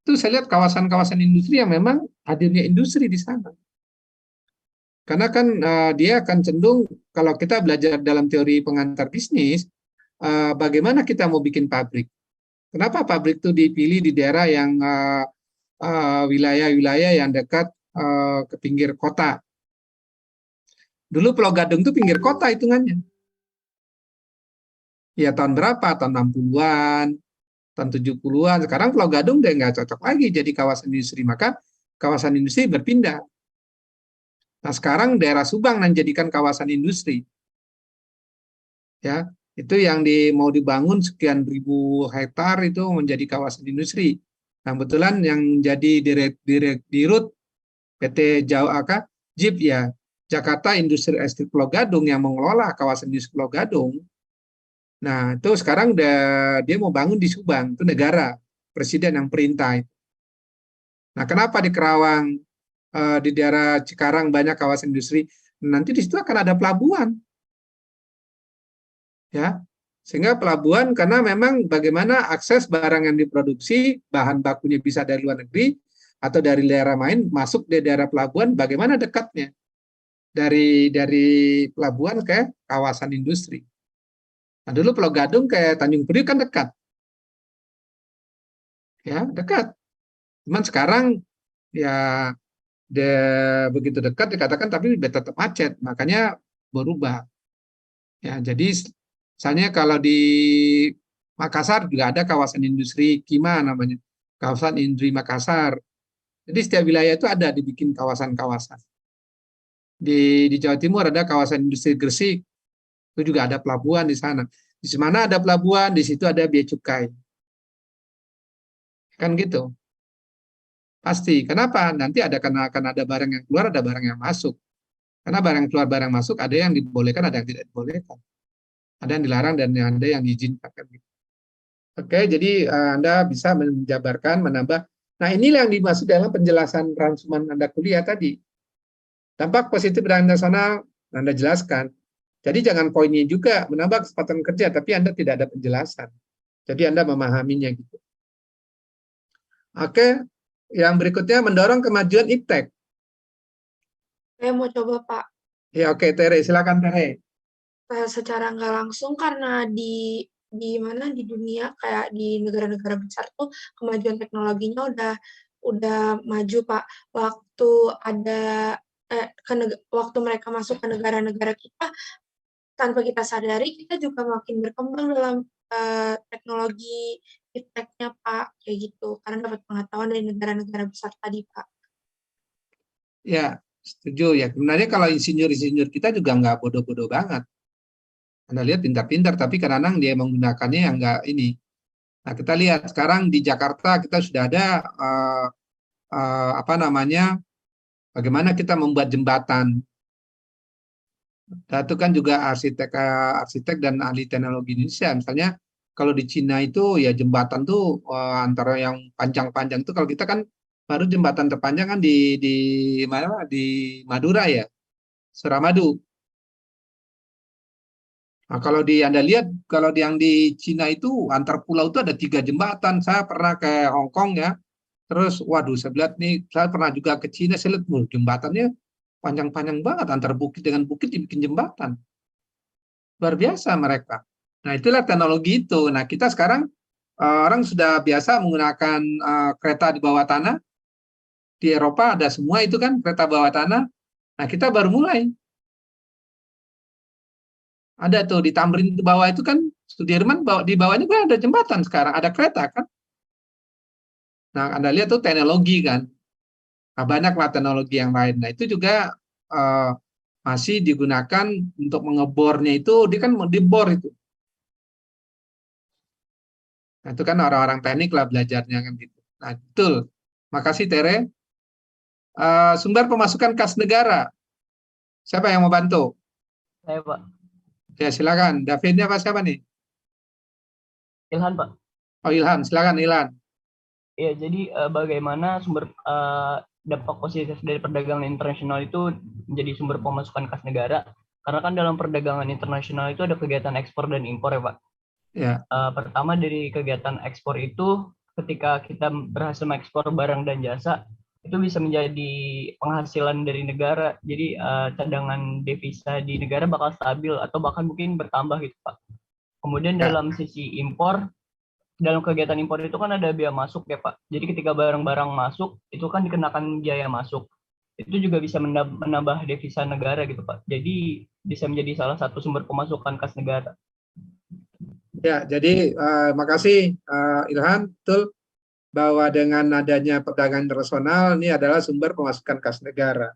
itu saya lihat kawasan-kawasan industri yang memang hadirnya industri di sana. Karena kan dia akan cenderung kalau kita belajar dalam teori pengantar bisnis, bagaimana kita mau bikin pabrik. Kenapa pabrik itu dipilih di daerah yang wilayah-wilayah yang dekat ke pinggir kota. Dulu Pulau Gadung itu pinggir kota hitungannya. Ya tahun berapa? Tahun 60-an, tahun 70-an. Sekarang Pulau Gadung udah nggak cocok lagi jadi kawasan industri. Maka kawasan industri berpindah. Nah sekarang daerah Subang menjadikan kawasan industri. Ya, itu yang mau dibangun sekian ribu hektar itu menjadi kawasan industri. Nah kebetulan yang jadi dirut PT JIP ya, Jakarta Industri Estate Pulau Gadung yang mengelola kawasan industri Pulau Gadung. Nah, itu sekarang dia mau bangun di Subang, itu negara, presiden yang perintah. Nah, kenapa di Kerawang, di daerah Cikarang banyak kawasan industri? Nanti di situ akan ada pelabuhan. Ya, sehingga pelabuhan karena memang bagaimana akses barang yang diproduksi, bahan bakunya bisa dari luar negeri atau dari daerah lain masuk di daerah pelabuhan, bagaimana dekatnya dari pelabuhan ke kawasan industri. Nah, dulu Pulau Gadung ke Tanjung Priok kan dekat. Ya, dekat. Cuman sekarang ya begitu dekat dikatakan tapi tetap macet, makanya berubah. Ya, jadi misalnya kalau di Makassar juga ada kawasan industri Kima namanya, kawasan industri Makassar. Jadi setiap wilayah itu ada dibikin kawasan-kawasan. Di Jawa Timur ada kawasan industri Gresik, itu juga ada pelabuhan di sana. Di mana ada pelabuhan, di situ ada bea cukai. Kan gitu. Pasti. Kenapa? Nanti karena akan ada barang yang keluar, ada barang yang masuk. Karena barang keluar, barang masuk, ada yang dibolehkan, ada yang tidak dibolehkan. Ada yang dilarang dan ada yang diizinkan. Oke, jadi Anda bisa menjabarkan, menambah. Nah, inilah yang dimaksud dalam penjelasan rangsuman Anda kuliah tadi. Dampak positif dan internasional Anda jelaskan. Jadi jangan poinnya juga menambah kesempatan kerja, tapi Anda tidak ada penjelasan. Jadi Anda memahaminya gitu. Oke, yang berikutnya mendorong kemajuan iptek. Saya mau coba, Pak. Ya oke, Tere, silakan Tere. Secara nggak langsung karena di dunia kayak di negara-negara besar tuh kemajuan teknologinya udah maju, Pak. Waktu mereka masuk ke negara-negara kita, tanpa kita sadari kita juga makin berkembang dalam teknologi ipteknya, Pak, kayak gitu. Karena dapat pengetahuan dari negara-negara besar tadi, Pak. Ya, setuju ya. Sebenarnya kalau insinyur-insinyur kita juga nggak bodoh-bodoh banget. Anda lihat pintar-pintar, tapi kadang-kadang dia menggunakannya yang nggak ini. Nah, kita lihat sekarang di Jakarta kita sudah ada bagaimana kita membuat jembatan. Itu kan juga arsitek dan ahli teknologi Indonesia. Misalnya kalau di Cina itu ya jembatan tuh antara yang panjang-panjang itu kalau kita kan baru jembatan terpanjang kan di Madura ya, Suramadu. Nah, kalau Anda lihat kalau yang di Cina itu antar pulau itu ada 3 jembatan. Saya pernah ke Hong Kong ya. Terus waduh saya lihat nih, saya pernah juga ke Cina, saya lihat jembatannya panjang-panjang banget antar bukit dengan bukit dibikin jembatan. Luar biasa mereka. Nah, itulah teknologi itu. Nah, kita sekarang orang sudah biasa menggunakan kereta di bawah tanah. Di Eropa ada semua itu kan kereta bawah tanah. Nah, kita baru mulai. Ada tuh di Tamrin di bawah itu kan Sudirman di bawahnya kan ada jembatan sekarang, ada kereta kan. Nah, Anda lihat tuh teknologi kan. Nah, banyaklah teknologi yang lain. Nah, itu juga masih digunakan untuk mengebornya itu, dia kan dibor itu. Nah, itu kan orang-orang teknik lah belajarnya kan gitu. Nah, betul. Makasih Tere. Sumber pemasukan kas negara. Siapa yang mau bantu? Saya, Pak. Ya, silakan. Davidnya apa siapa nih? Ilhan, Pak. Oh, Ilham. Silakan Ilhan. Ya, jadi bagaimana sumber dampak positif dari perdagangan internasional itu menjadi sumber pemasukan kas negara? Karena kan dalam perdagangan internasional itu ada kegiatan ekspor dan impor ya, Pak. Ya, Pertama dari kegiatan ekspor itu, ketika kita berhasil mengekspor barang dan jasa, itu bisa menjadi penghasilan dari negara. Jadi cadangan devisa di negara bakal stabil atau bahkan mungkin bertambah gitu Pak. Kemudian ya, dalam sisi impor, dalam kegiatan impor itu kan ada biaya masuk ya Pak. Jadi ketika barang-barang masuk, itu kan dikenakan biaya masuk. Itu juga bisa menambah devisa negara gitu Pak. Jadi bisa menjadi salah satu sumber pemasukan kas negara. ya. Jadi makasih Ilham, betul bahwa dengan adanya perdagangan internasional ini adalah sumber pemasukan kas negara.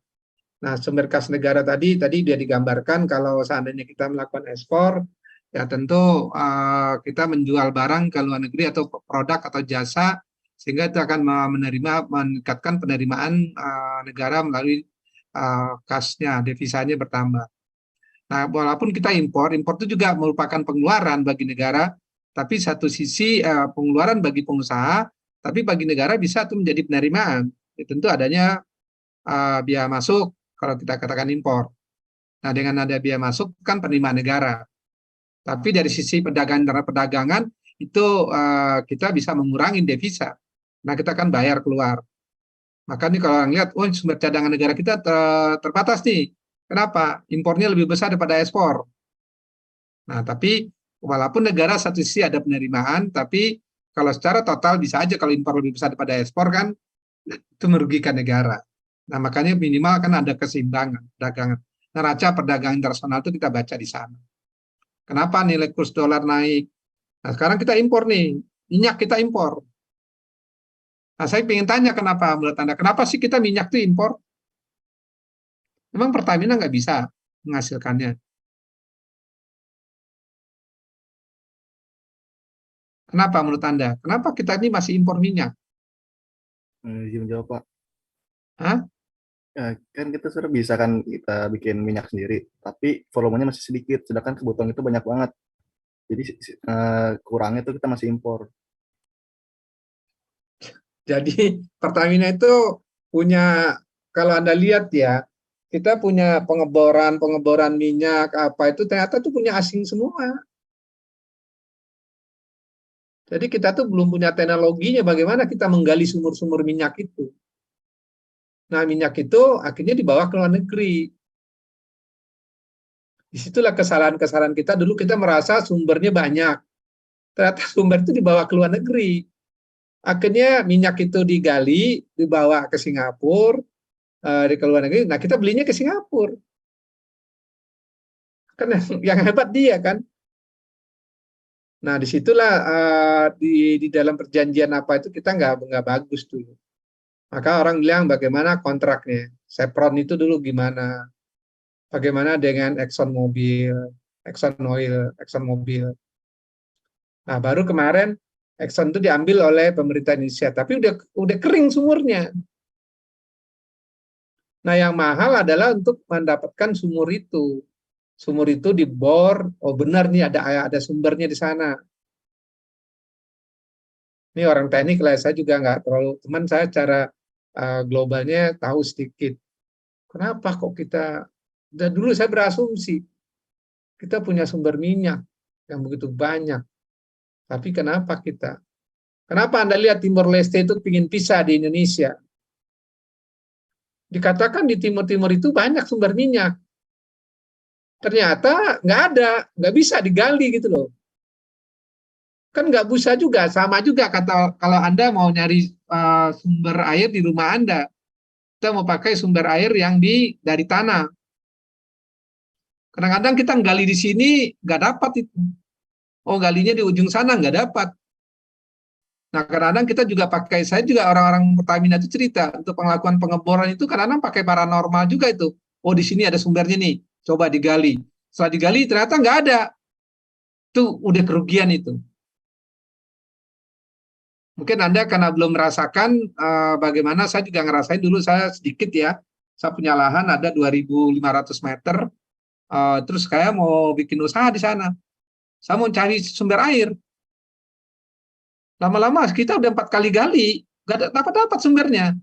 Nah, sumber kas negara tadi dia digambarkan kalau seandainya kita melakukan ekspor, ya tentu kita menjual barang ke luar negeri atau produk atau jasa, sehingga itu akan meningkatkan penerimaan negara melalui kasnya, devisanya bertambah. Nah, walaupun kita impor itu juga merupakan pengeluaran bagi negara, tapi satu sisi pengeluaran bagi pengusaha, tapi bagi negara bisa itu menjadi penerimaan. Ya, tentu adanya biaya masuk kalau kita katakan impor. Nah, dengan ada biaya masuk kan penerimaan negara. Tapi dari sisi perdagangan itu kita bisa mengurangi devisa. Nah, kita kan bayar keluar. Maka nih kalau orang lihat, sumber cadangan negara kita terbatas nih. Kenapa? Impornya lebih besar daripada ekspor. Nah, tapi walaupun negara satu sisi ada penerimaan, tapi kalau secara total bisa aja kalau impor lebih besar daripada ekspor kan itu merugikan negara. Nah, makanya minimal kan ada keseimbangan perdagangan. Neraca perdagangan internasional itu kita baca di sana. Kenapa nilai kurs dolar naik? Nah, sekarang kita impor nih, minyak kita impor. Nah, saya ingin tanya kenapa menurut Anda, kenapa sih kita minyak itu impor? Memang Pertamina nggak bisa menghasilkannya. Kenapa menurut Anda? Kenapa kita ini masih impor minyak? Izin menjawab Pak. Hah? Ya, kan kita sudah bisa kan kita bikin minyak sendiri, tapi volumenya masih sedikit, sedangkan kebutuhan itu banyak banget. Jadi kurangnya itu kita masih impor. Jadi Pertamina itu punya, kalau Anda lihat ya, kita punya pengeboran minyak apa itu ternyata itu punya asing semua. Jadi kita tuh belum punya teknologinya bagaimana kita menggali sumur-sumur minyak itu. Nah, minyak itu akhirnya dibawa ke luar negeri. Disitulah kesalahan-kesalahan kita. Dulu kita merasa sumbernya banyak. Ternyata sumber itu dibawa ke luar negeri. Akhirnya minyak itu digali, dibawa ke Singapura, di luar negeri. Nah, kita belinya ke Singapura. Kan yang hebat dia kan. Nah, disitulah di dalam perjanjian apa itu kita nggak bagus dulu. Maka orang bilang bagaimana kontraknya. Chevron itu dulu gimana. Bagaimana dengan Exxon Mobil. Nah, baru kemarin Exxon itu diambil oleh pemerintah Indonesia, tapi udah kering sumurnya. Nah, yang mahal adalah untuk mendapatkan sumur itu. Sumur itu dibor, oh benar nih ada sumbernya di sana. Ini orang teknik lah, saya juga nggak terlalu, teman saya cara globalnya tahu sedikit. Kenapa kok kita, dan dulu saya berasumsi, kita punya sumber minyak yang begitu banyak. Tapi kenapa Anda lihat Timor Leste itu ingin pisah di Indonesia? Dikatakan di timur-timur itu banyak sumber minyak. Ternyata nggak ada, nggak bisa digali gitu loh. Kan nggak bisa juga, sama juga kata kalau Anda mau nyari sumber air di rumah Anda, kita mau pakai sumber air yang dari tanah. Kadang-kadang kita gali di sini nggak dapat itu. Oh, galinya di ujung sana nggak dapat. Nah, kadang-kadang kita juga pakai, saya juga orang-orang Pertamina itu cerita, untuk pengakuan pengeboran itu kadang-kadang pakai paranormal juga itu. Oh, di sini ada sumbernya nih, coba digali. Setelah digali ternyata nggak ada. Itu udah kerugian itu. Mungkin Anda karena belum merasakan bagaimana, saya juga ngerasain dulu, saya sedikit ya, saya punya lahan ada 2.500 meter, terus saya mau bikin usaha di sana. Saya mau cari sumber air. Lama-lama kita udah 4 kali gali, nggak dapat sumbernya.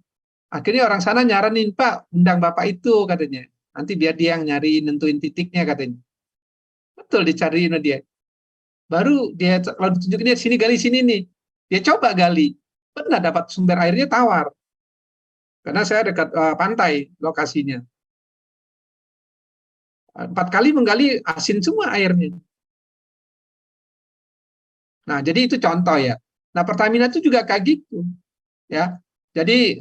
Akhirnya orang sana nyaranin, Pak, undang Bapak itu katanya. Nanti biar dia yang nyari, nentuin titiknya katanya. Betul, dicariin dia. Baru dia kalau ditunjukin dia sini gali sini nih, dia coba gali, benar dapat sumber airnya tawar. Karena saya dekat pantai lokasinya. 4 kali menggali asin semua airnya. Nah, jadi itu contoh ya. Nah, Pertamina itu juga kayak gitu, ya. Jadi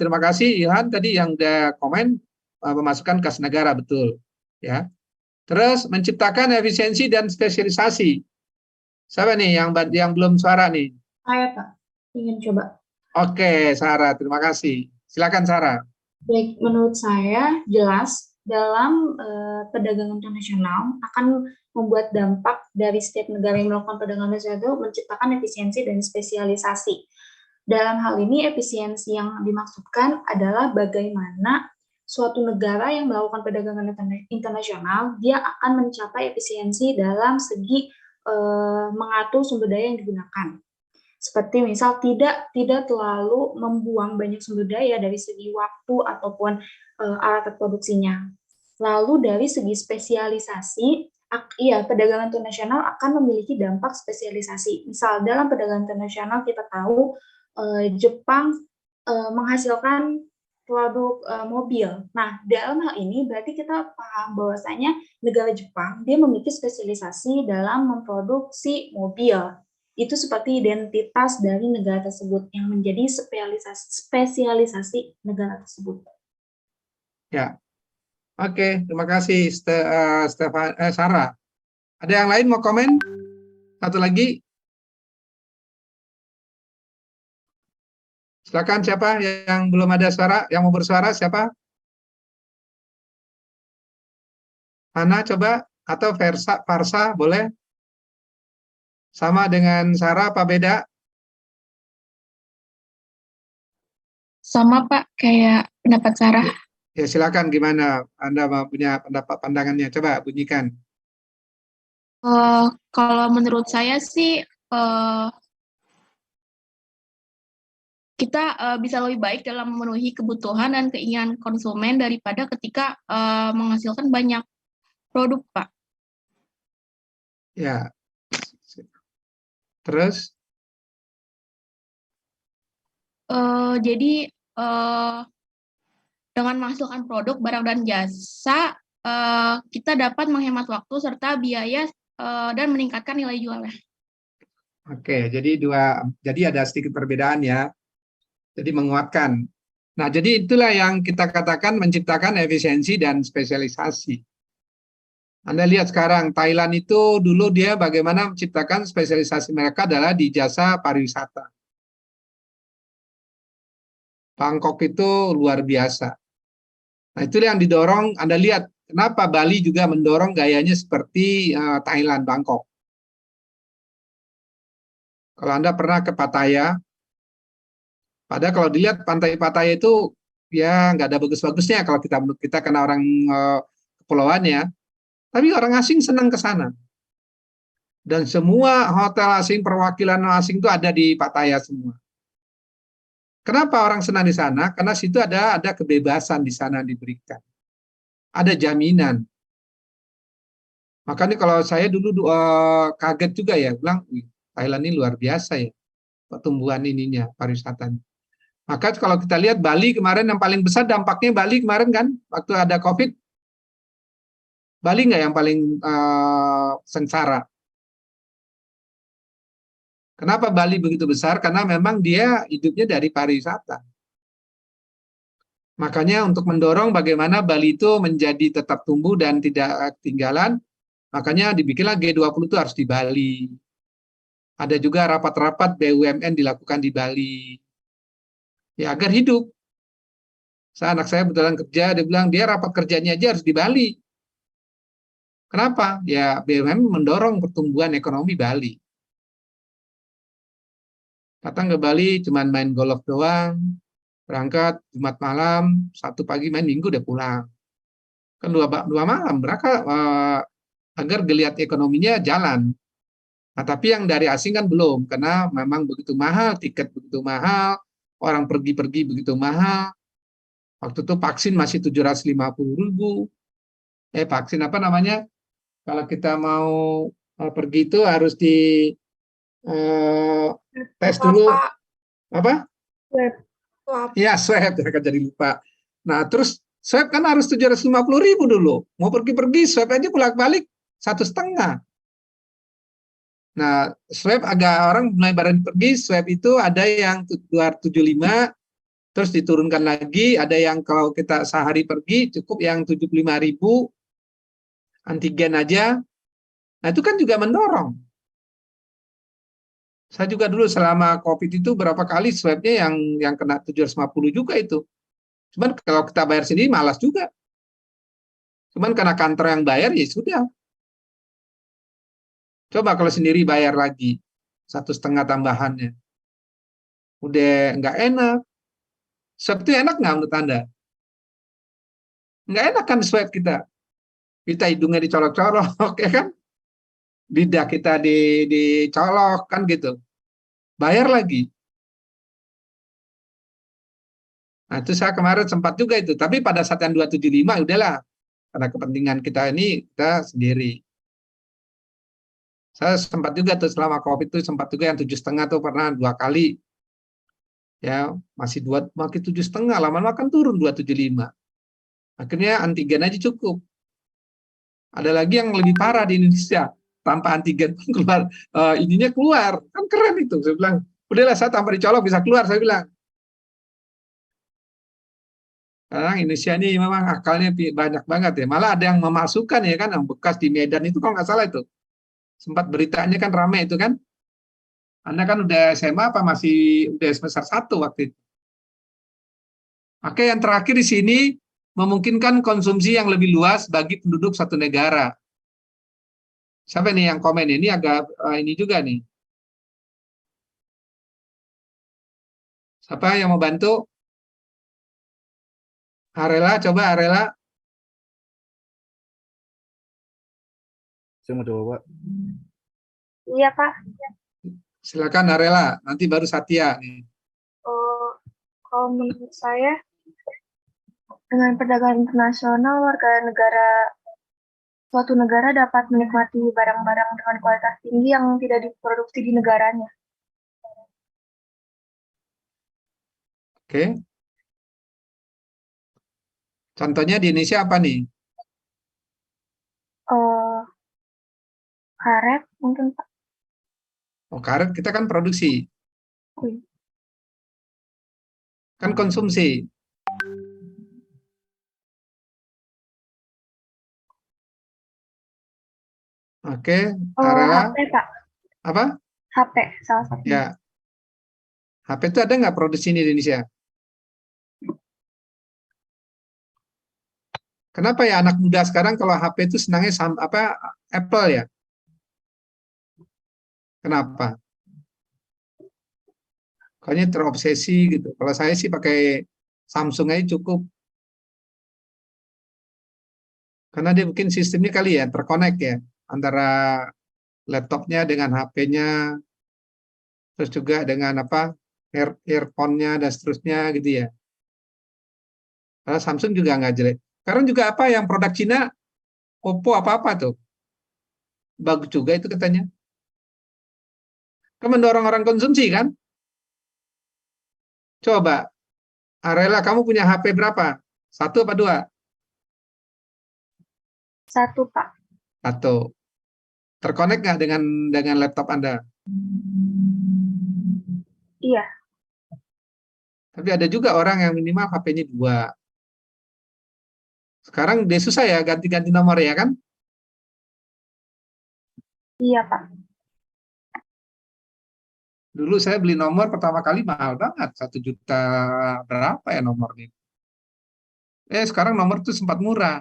terima kasih Ilhan tadi yang udah komen memasukkan kas negara betul, ya. Terus menciptakan efisiensi dan spesialisasi. Siapa nih yang belum suara nih? Saya Pak, ingin coba. Oke, Sarah, terima kasih. Silakan Sarah. Baik, menurut saya jelas dalam perdagangan internasional akan membuat dampak dari setiap negara yang melakukan perdagangan internasional menciptakan efisiensi dan spesialisasi. Dalam hal ini efisiensi yang dimaksudkan adalah bagaimana suatu negara yang melakukan perdagangan internasional dia akan mencapai efisiensi dalam segi mengatur sumber daya yang digunakan. Seperti misal tidak terlalu membuang banyak sumber daya dari segi waktu ataupun alat produksinya. Lalu dari segi spesialisasi, perdagangan internasional akan memiliki dampak spesialisasi. Misal dalam perdagangan internasional kita tahu Jepang menghasilkan produk mobil. Nah, dalam hal ini berarti kita paham bahwasanya negara Jepang dia memiliki spesialisasi dalam memproduksi mobil. Itu seperti identitas dari negara tersebut yang menjadi spesialisasi negara tersebut. Ya, oke, terima kasih Sarah. Ada yang lain mau komen? Satu lagi. Silakan siapa yang belum ada suara, yang mau bersuara siapa? Hana coba atau Farsa boleh? Sama dengan Sarah apa beda? Sama Pak, kayak pendapat Sarah. Ya silakan gimana Anda punya pendapat pandangannya, coba bunyikan. Kalau menurut saya sih kita bisa lebih baik dalam memenuhi kebutuhan dan keinginan konsumen daripada ketika menghasilkan banyak produk, Pak. Ya. Terus? Jadi dengan menghasilkan produk, barang dan jasa, kita dapat menghemat waktu serta biaya dan meningkatkan nilai jualnya. Oke, jadi ada sedikit perbedaan ya. Jadi menguatkan. Nah, jadi itulah yang kita katakan menciptakan efisiensi dan spesialisasi. Anda lihat sekarang Thailand itu dulu dia bagaimana menciptakan spesialisasi mereka adalah di jasa pariwisata. Bangkok itu luar biasa. Nah, itu yang didorong, Anda lihat kenapa Bali juga mendorong gayanya seperti Thailand, Bangkok. Kalau Anda pernah ke Pattaya, padahal kalau dilihat pantai Pattaya itu ya nggak ada bagus-bagusnya kalau kita kena orang kepulauan ya. Tapi orang asing senang ke sana. Dan semua hotel asing, perwakilan asing itu ada di Pattaya semua. Kenapa orang senang di sana? Karena situ ada kebebasan di sana diberikan. Ada jaminan. Makanya kalau saya dulu kaget juga ya, bilang Thailand ini luar biasa ya pertumbuhan ininya, pariwisatanya. Maka kalau kita lihat Bali kemarin yang paling besar dampaknya Bali kemarin kan, waktu ada COVID, Bali nggak yang paling sengsara. Kenapa Bali begitu besar? Karena memang dia hidupnya dari pariwisata. Makanya untuk mendorong bagaimana Bali itu menjadi tetap tumbuh dan tidak ketinggalan, makanya dibikinlah G20 itu harus di Bali. Ada juga rapat-rapat BUMN dilakukan di Bali. Ya agar hidup. Anak saya betulan kerja, dia bilang dia rapat kerjanya aja harus di Bali. Kenapa? Ya BUMN mendorong pertumbuhan ekonomi Bali. Datang ke Bali cuman main golf doang, berangkat Jumat malam, Sabtu pagi main, Minggu udah pulang. Kan dua malam, mereka agar geliat ekonominya jalan. Nah, tapi yang dari asing kan belum, karena memang begitu mahal, tiket begitu mahal, orang pergi-pergi begitu mahal. Waktu itu vaksin masih 750.000. Vaksin apa namanya? Kalau kita mau Pergi itu harus di tes dulu Bapak, apa? Swab. itu apa? Ya swab, ya kan jadi lupa. Nah terus swab kan harus 750.000 dulu. Mau pergi-pergi swab aja bolak-balik 1,5. Nah swab agak orang mulai barang pergi swab itu ada yang 275, terus diturunkan lagi. Ada yang kalau kita sehari pergi cukup yang 75.000 antigen aja. Nah itu kan juga mendorong. Saya juga dulu selama COVID itu berapa kali swabnya yang kena 750 juga itu. Cuman kalau kita bayar sendiri malas juga. Cuman karena kantor yang bayar ya sudah. Coba kalau sendiri bayar lagi 1,5 tambahannya. Udah nggak enak. Swab itu enak nggak menurut Anda? Nggak enak kan swab kita. Kita hidungnya dicolok-colok, ya kan? Lidah kita dicolok, kan gitu. Bayar lagi. Nah itu saya kemarin sempat juga itu. Tapi pada saat yang 275 udahlah. Karena kepentingan kita ini, kita sendiri. Saya sempat juga tuh selama COVID itu sempat juga yang 7,5 tuh pernah 2 kali. Ya masih 7,5, lama-lama kan turun 275. Akhirnya antigen aja cukup. Ada lagi yang lebih parah di Indonesia, tanpa antigen pun keluar, ininya keluar, kan keren itu. Saya bilang, udahlah saya tanpa dicolok bisa keluar, saya bilang. Karena Indonesia ini memang akalnya banyak banget ya. Malah ada yang memasukkan ya kan, yang bekas di Medan itu kalau nggak salah itu. Sempat beritanya kan ramai itu kan. Anda kan udah SMA apa masih udah semester 1 waktu itu. Oke, yang terakhir di sini memungkinkan konsumsi yang lebih luas bagi penduduk satu negara. Siapa nih yang komen ini agak ini juga nih. Siapa yang mau bantu? Arela, coba Arela. Saya mau coba, Pak. Iya, Pak. Silakan Arela, nanti baru Satya nih. Kalau menurut saya, dengan perdagangan internasional, warga negara suatu negara dapat menikmati barang-barang dengan kualitas tinggi yang tidak diproduksi di negaranya. Oke. Contohnya di Indonesia apa nih? Karet mungkin, Pak. Oh, karet kita kan produksi. Kan konsumsi. Oke, Arela. HP, Pak. Apa? HP, salah satunya. Ya. HP itu ada nggak produksi di Indonesia? Kenapa ya anak muda sekarang kalau HP itu senangnya Apple ya? Kenapa? Kayaknya terobsesi gitu. Kalau saya sih pakai Samsung aja cukup. Karena dia mungkin sistemnya kali ya, terkonek ya. Antara laptopnya dengan HP-nya. Terus juga dengan earphone-nya dan seterusnya gitu ya. Karena Samsung juga nggak jelek. Sekarang juga apa yang produk Cina, Oppo apa-apa tuh. Bagus juga itu katanya. Kan mendorong orang konsumsi kan? Coba, Arela kamu punya HP berapa? 1 apa 2? 1, Pak. 1. Terkonek nggak dengan laptop Anda? Iya. Tapi ada juga orang yang minimal HP-nya 2. Sekarang dia susah ya ganti-ganti nomor ya kan? Iya, Pak. Dulu saya beli nomor pertama kali mahal banget, 1 juta berapa ya nomornya? Sekarang nomor tuh sempat murah.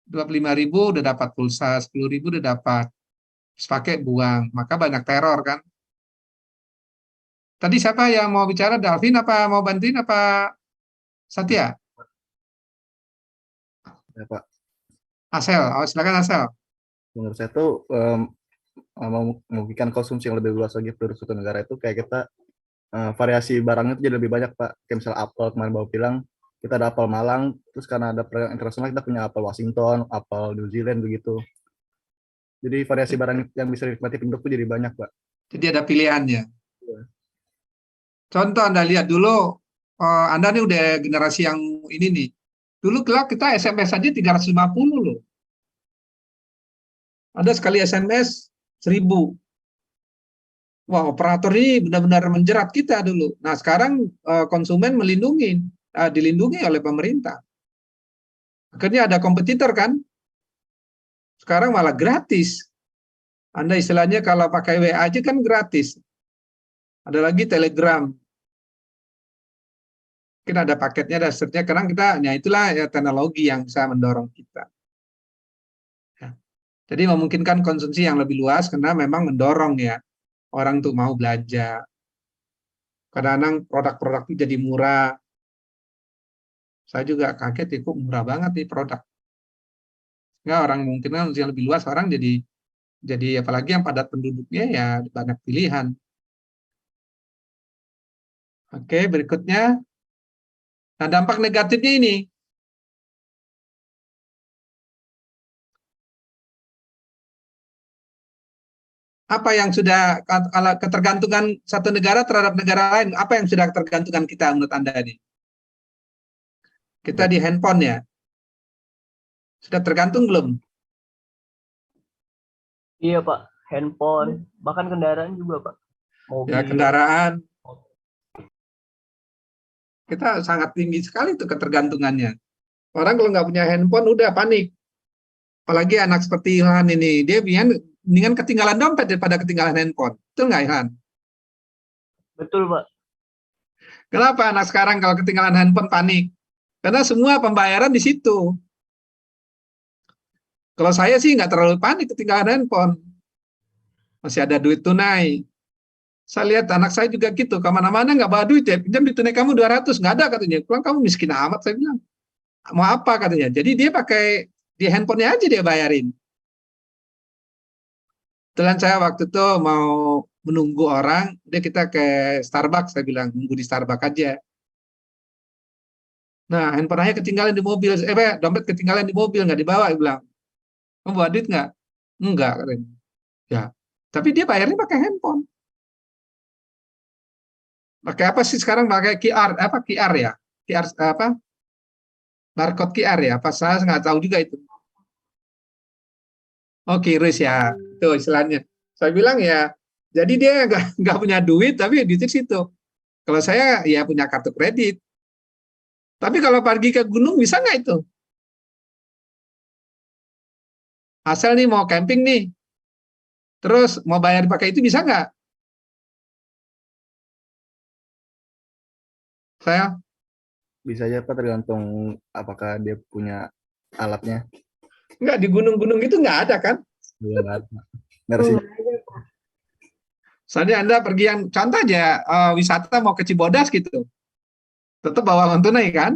25.000 udah dapat pulsa, 10.000 udah dapat. Terus pakai buang, maka banyak teror kan. Tadi siapa yang mau bicara? Dalvin apa mau bantuin apa Satya? Ya, Pak. Asel, silakan Asel. Menurut saya tuh memungkinkan konsumsi yang lebih luas lagi penduduk suatu negara itu kayak kita variasi barangnya itu jadi lebih banyak, Pak. Kayak misal apel kemarin Bapak bilang kita ada apel Malang, terus karena ada perdagangan internasional kita punya apel Washington, apel New Zealand begitu. Jadi variasi barang yang bisa dinikmati penduduk tuh jadi banyak, Pak. Jadi ada pilihannya. Iya. Contoh Anda lihat dulu, Anda nih udah generasi yang ini nih. Dulu kita SMS saja 350 loh. Ada sekali SMS 1000. Wah, operator ini benar-benar menjerat kita dulu. Nah, sekarang konsumen dilindungi oleh pemerintah. Akhirnya ada kompetitor kan? Sekarang malah gratis. Anda istilahnya kalau pakai WA aja kan gratis. Ada lagi Telegram. Mungkin ada paketnya, ada seterusnya. Karena itulah ya, teknologi yang bisa mendorong kita. Ya. Jadi memungkinkan konsumsi yang lebih luas karena memang mendorong ya orang tuh mau belajar. Kadang-kadang produk-produk itu jadi murah. Saya juga kaget, kok murah banget nih produk. Nggak, orang mungkin kan yang lebih luas, orang jadi apalagi yang padat penduduknya ya banyak pilihan. Oke, berikutnya. Nah, dampak negatifnya ini. Apa yang sudah ketergantungan satu negara terhadap negara lain, apa yang sudah tergantungan kita menurut Anda ini? Kita di handphone ya. Sudah tergantung belum? Iya Pak, handphone, bahkan kendaraan juga Pak. Mobil. Ya, kendaraan. Kita sangat tinggi sekali tuh ketergantungannya. Orang kalau nggak punya handphone udah panik. Apalagi anak seperti Ilhan ini, dia mendingan ketinggalan dompet daripada ketinggalan handphone. Betul nggak Ilhan? Betul Pak. Kenapa anak sekarang kalau ketinggalan handphone panik? Karena semua pembayaran di situ. Kalau saya sih nggak terlalu panik ketinggalan handphone. Masih ada duit tunai. Saya lihat anak saya juga gitu, kemana-mana nggak bawa duit ya, pinjam duit tunai kamu 200, nggak ada katanya. Pulang kamu miskin amat, saya bilang. Mau apa katanya? Jadi dia pakai di handphonenya aja dia bayarin. Kebetulan saya waktu itu mau menunggu orang, kita ke Starbucks, saya bilang, nunggu di Starbucks aja. Nah, handphone saya ketinggalan di mobil, dompet ketinggalan di mobil, nggak dibawa, dia bilang. Kamu bawa duit nggak? Enggak, katanya. Ya, tapi dia bayarnya pakai handphone. Pakai apa sih sekarang? Pakai QR ya? QR apa? Barcode QR ya? Apa saya nggak tahu juga itu. Oh, QRIS ya, itu istilahnya. Saya bilang ya, jadi dia nggak punya duit, tapi di situ. Kalau saya ya punya kartu kredit. Tapi kalau pergi ke gunung bisa nggak itu? Asal nih mau camping nih, terus mau bayar pakai itu bisa nggak? Saya? Bisa aja Pak, tergantung apakah dia punya alatnya. Nggak, di gunung-gunung itu nggak ada kan? Iya, nggak ada. Nggak ada sih. Soalnya Anda pergi yang contoh aja wisata mau ke Cibodas gitu, tetap bawa uang tunai kan?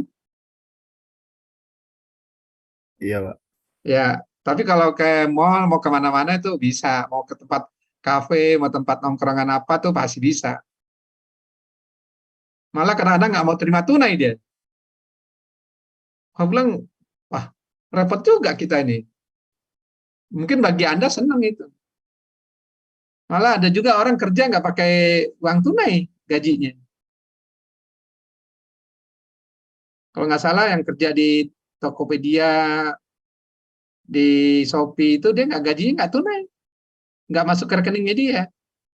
Iya Pak. Ya, tapi kalau ke mall mau kemana-mana itu bisa, mau ke tempat kafe, mau tempat nongkrongan apa tuh pasti bisa. Malah kadang-kadang nggak mau terima tunai dia. Aku bilang, wah repot juga kita ini. Mungkin bagi Anda senang itu. Malah ada juga orang kerja nggak pakai uang tunai gajinya. Kalau nggak salah yang kerja di Tokopedia, di Shopee itu dia gajinya nggak tunai, nggak masuk ke rekeningnya dia.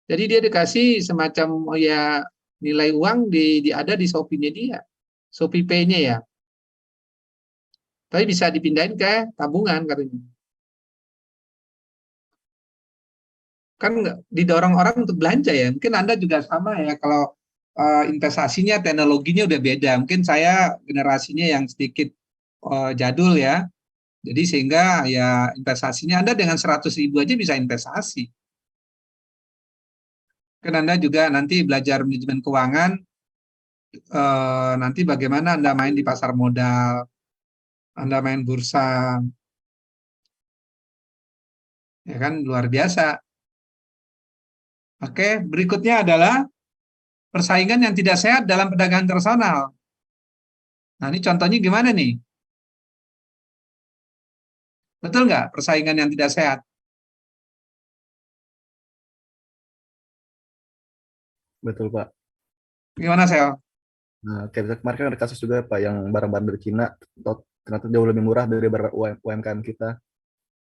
Jadi dia dikasih semacam ya nilai uang ada di Shopee-nya dia, Shopee Pay-nya ya. Tapi bisa dipindahin ke tabungan katanya. Kan didorong orang untuk belanja ya. Mungkin Anda juga sama ya, kalau investasinya, teknologinya udah beda. Mungkin saya generasinya yang sedikit jadul ya. Jadi sehingga ya investasinya Anda dengan 100.000 aja bisa investasi. Kan Anda juga nanti belajar manajemen keuangan, nanti bagaimana Anda main di pasar modal, Anda main bursa. Ya kan luar biasa. Oke, berikutnya adalah persaingan yang tidak sehat dalam perdagangan internasional. Nah, ini contohnya gimana nih? Betul nggak persaingan yang tidak sehat? Betul, Pak. Gimana, Sel? Nah, kayak kemarin kan ada kasus juga Pak yang barang-barang dari Cina ternyata jauh lebih murah dari barang UMKM kita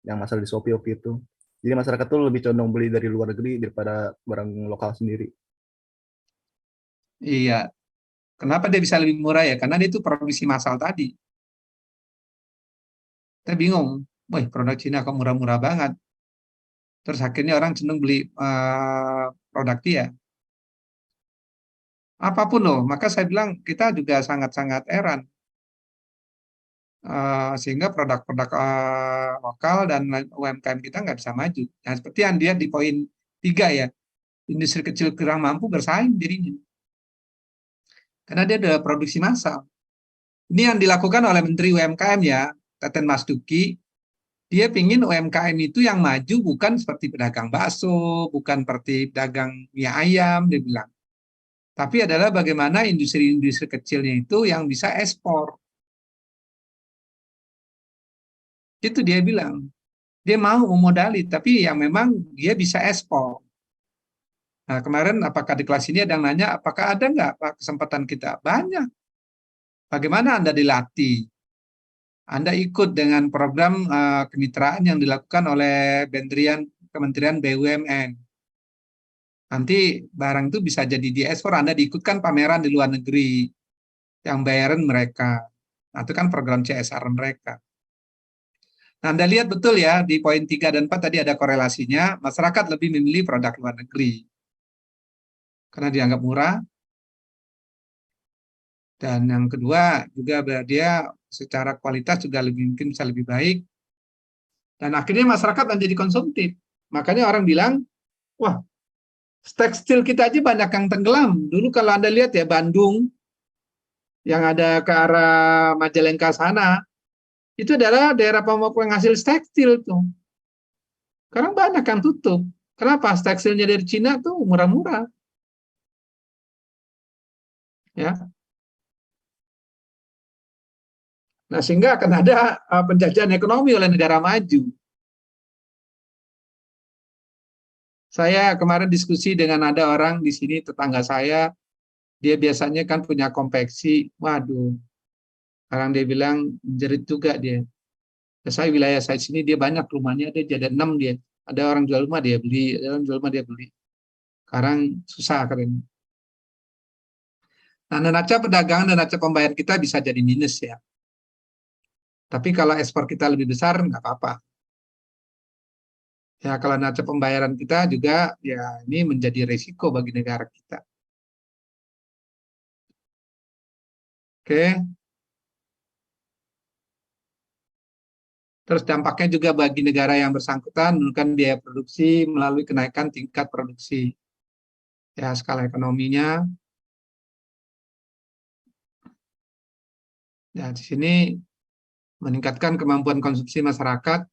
yang masalah di Shopee waktu itu. Jadi masyarakat tuh lebih condong beli dari luar negeri daripada barang lokal sendiri. Iya. Kenapa dia bisa lebih murah ya? Karena dia itu produksi massal tadi. Kita bingung. Wah, produk Cina kok murah-murah banget. Terus akhirnya orang cenderung beli produk dia. Apapun loh, maka saya bilang kita juga sangat-sangat heran. Sehingga produk-produk lokal dan UMKM kita nggak bisa maju. Nah, seperti yang dia di poin 3 ya, industri kecil kurang mampu bersaing dirinya. Karena dia ada produksi massal. Ini yang dilakukan oleh Menteri UMKM ya, Teten Mas Duki. Dia pingin UMKM itu yang maju bukan seperti pedagang bakso, bukan seperti pedagang mie ayam, dia bilang. Tapi adalah bagaimana industri-industri kecilnya itu yang bisa ekspor. Itu dia bilang. Dia mau memodali, tapi yang memang dia bisa ekspor. Nah, kemarin apakah di kelas ini ada yang nanya, apakah ada nggak Pak kesempatan kita? Banyak. Bagaimana Anda dilatih? Anda ikut dengan program kemitraan yang dilakukan oleh Kementerian BUMN. Nanti barang itu bisa jadi diekspor, Anda diikutkan pameran di luar negeri yang bayaran mereka. Nah, itu kan program CSR mereka. Nah, Anda lihat betul ya, di poin 3 dan 4 tadi ada korelasinya, masyarakat lebih memilih produk luar negeri. Karena dianggap murah. Dan yang kedua, juga dia secara kualitas juga mungkin bisa lebih baik. Dan akhirnya masyarakat menjadi konsumtif. Makanya orang bilang, wah, tekstil kita aja banyak yang tenggelam. Dulu kalau Anda lihat ya, Bandung, yang ada ke arah Majalengka sana, itu adalah daerah penghasil tekstil tuh. Sekarang banyak yang tutup. Kenapa? Tekstilnya dari Cina tuh murah-murah. Ya. Nah, sehingga akan ada penjajahan ekonomi oleh negara maju. Saya kemarin diskusi dengan ada orang di sini, tetangga saya, dia biasanya kan punya konveksi. Waduh, sekarang dia bilang menjerit juga dia. Wilayah saya sini dia banyak rumahnya, dia jadi 6 dia. Ada orang jual rumah dia beli, ada orang jual rumah dia beli. Sekarang susah katanya. Nah, neraca perdagangan dan neraca pembayaran kita bisa jadi minus ya. Tapi kalau ekspor kita lebih besar nggak apa-apa. Ya, kalau neraca pembayaran kita juga ya ini menjadi risiko bagi negara kita. Oke. Terus dampaknya juga bagi negara yang bersangkutan menurunkan biaya produksi melalui kenaikan tingkat produksi. Ya, skala ekonominya. Ya, di sini meningkatkan kemampuan konsumsi masyarakat.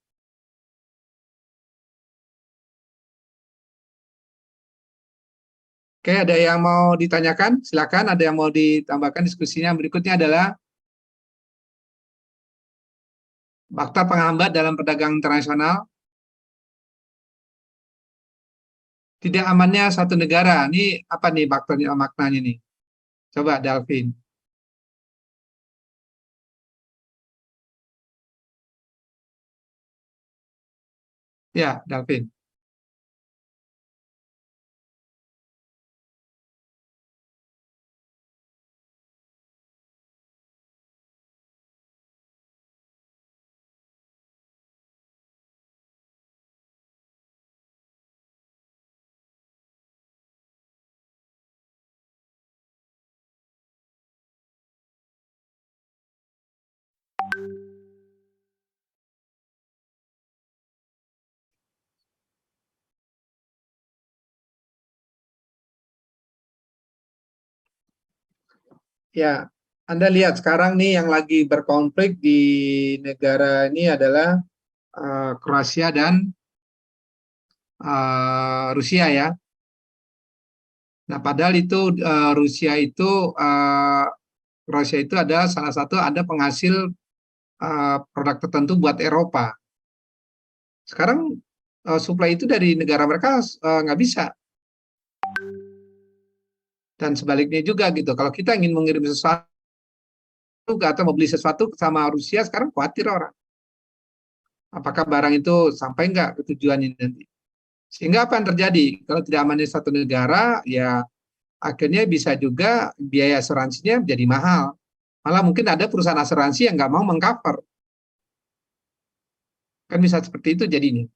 Oke, ada yang mau ditanyakan? Silakan, ada yang mau ditambahkan diskusinya. Berikutnya adalah faktor penghambat dalam perdagangan internasional. Tidak amannya satu negara. Ini apa nih faktornya, maknanya nih? Coba, Dalvin. Ya, Dalvin. Ya, Anda lihat sekarang nih yang lagi berkonflik di negara ini adalah Kroasia dan Rusia ya. Nah, padahal itu Kroasia itu ada salah satu ada penghasil produk tertentu buat Eropa. Sekarang suplai itu dari negara mereka nggak bisa. Dan sebaliknya juga gitu. Kalau kita ingin mengirim sesuatu atau mau beli sesuatu sama Rusia, sekarang khawatir orang. Apakah barang itu sampai nggak ke tujuannya nanti. Sehingga apa yang terjadi? Kalau tidak amannya satu negara, ya akhirnya bisa juga biaya asuransinya jadi mahal. Malah mungkin ada perusahaan asuransi yang nggak mau mengcover. Kan bisa seperti itu jadinya.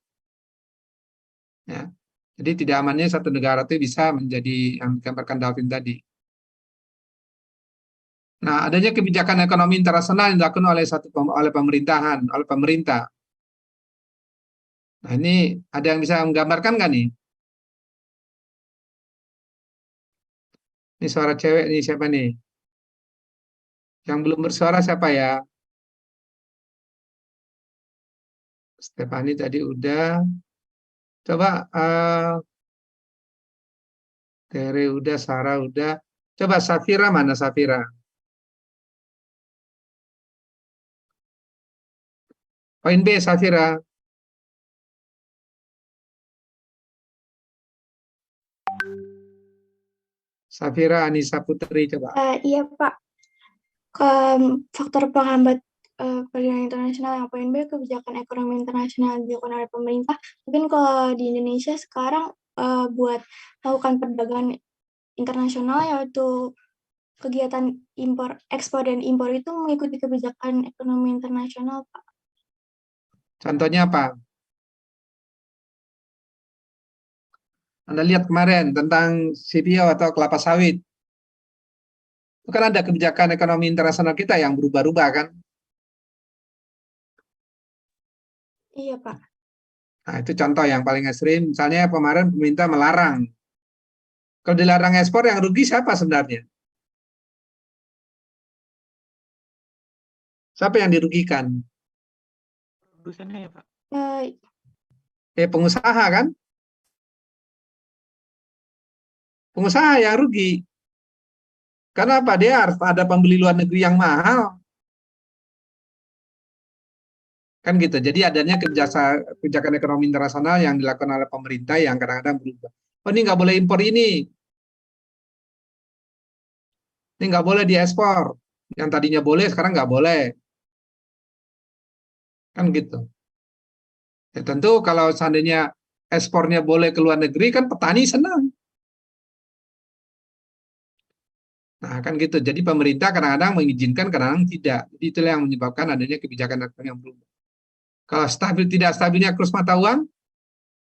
Ya. Jadi tidak amannya satu negara itu bisa menjadi yang digambarkan Dalvin tadi. Nah, adanya kebijakan ekonomi internasional yang dilakukan oleh pemerintah. Nah, ini ada yang bisa menggambarkan nggak nih? Ini suara cewek nih, siapa nih? Yang belum bersuara siapa ya? Stefani tadi udah. Coba Tere udah, Sarah udah. Coba Safira, mana Safira? Poin B, Safira. Safira Anissa Putri, coba. Iya Pak, faktor penghambat perdagangan internasional yang poin B, kebijakan ekonomi internasional yang dilakukan oleh pemerintah. Mungkin kalau di Indonesia sekarang buat melakukan perdagangan internasional, yaitu kegiatan ekspor dan impor itu mengikuti kebijakan ekonomi internasional, Pak. Contohnya apa? Anda lihat kemarin tentang CPO atau kelapa sawit. Itu kan ada kebijakan ekonomi internasional kita yang berubah-ubah kan? Iya, Pak. Nah, itu contoh yang paling ekstrim. Misalnya kemarin pemerintah melarang. Kalau dilarang ekspor, yang rugi siapa sebenarnya? Siapa yang dirugikan? Produsennya ya Pak. Pengusaha kan? Pengusaha yang rugi. Karena apa? Dia harus ada pembeli luar negeri yang mahal. Kan gitu. Jadi adanya kebijakan ekonomi internasional yang dilakukan oleh pemerintah yang kadang-kadang berubah. Oh, ini nggak boleh impor ini. Ini nggak boleh diekspor. Yang tadinya boleh, sekarang nggak boleh. Kan gitu. Ya, tentu kalau seandainya ekspornya boleh ke luar negeri, kan petani senang. Nah, kan gitu. Jadi pemerintah kadang-kadang mengizinkan, kadang-kadang tidak. Jadi itulah yang menyebabkan adanya kebijakan yang berubah. Kalau tidak stabilnya kurs mata uang,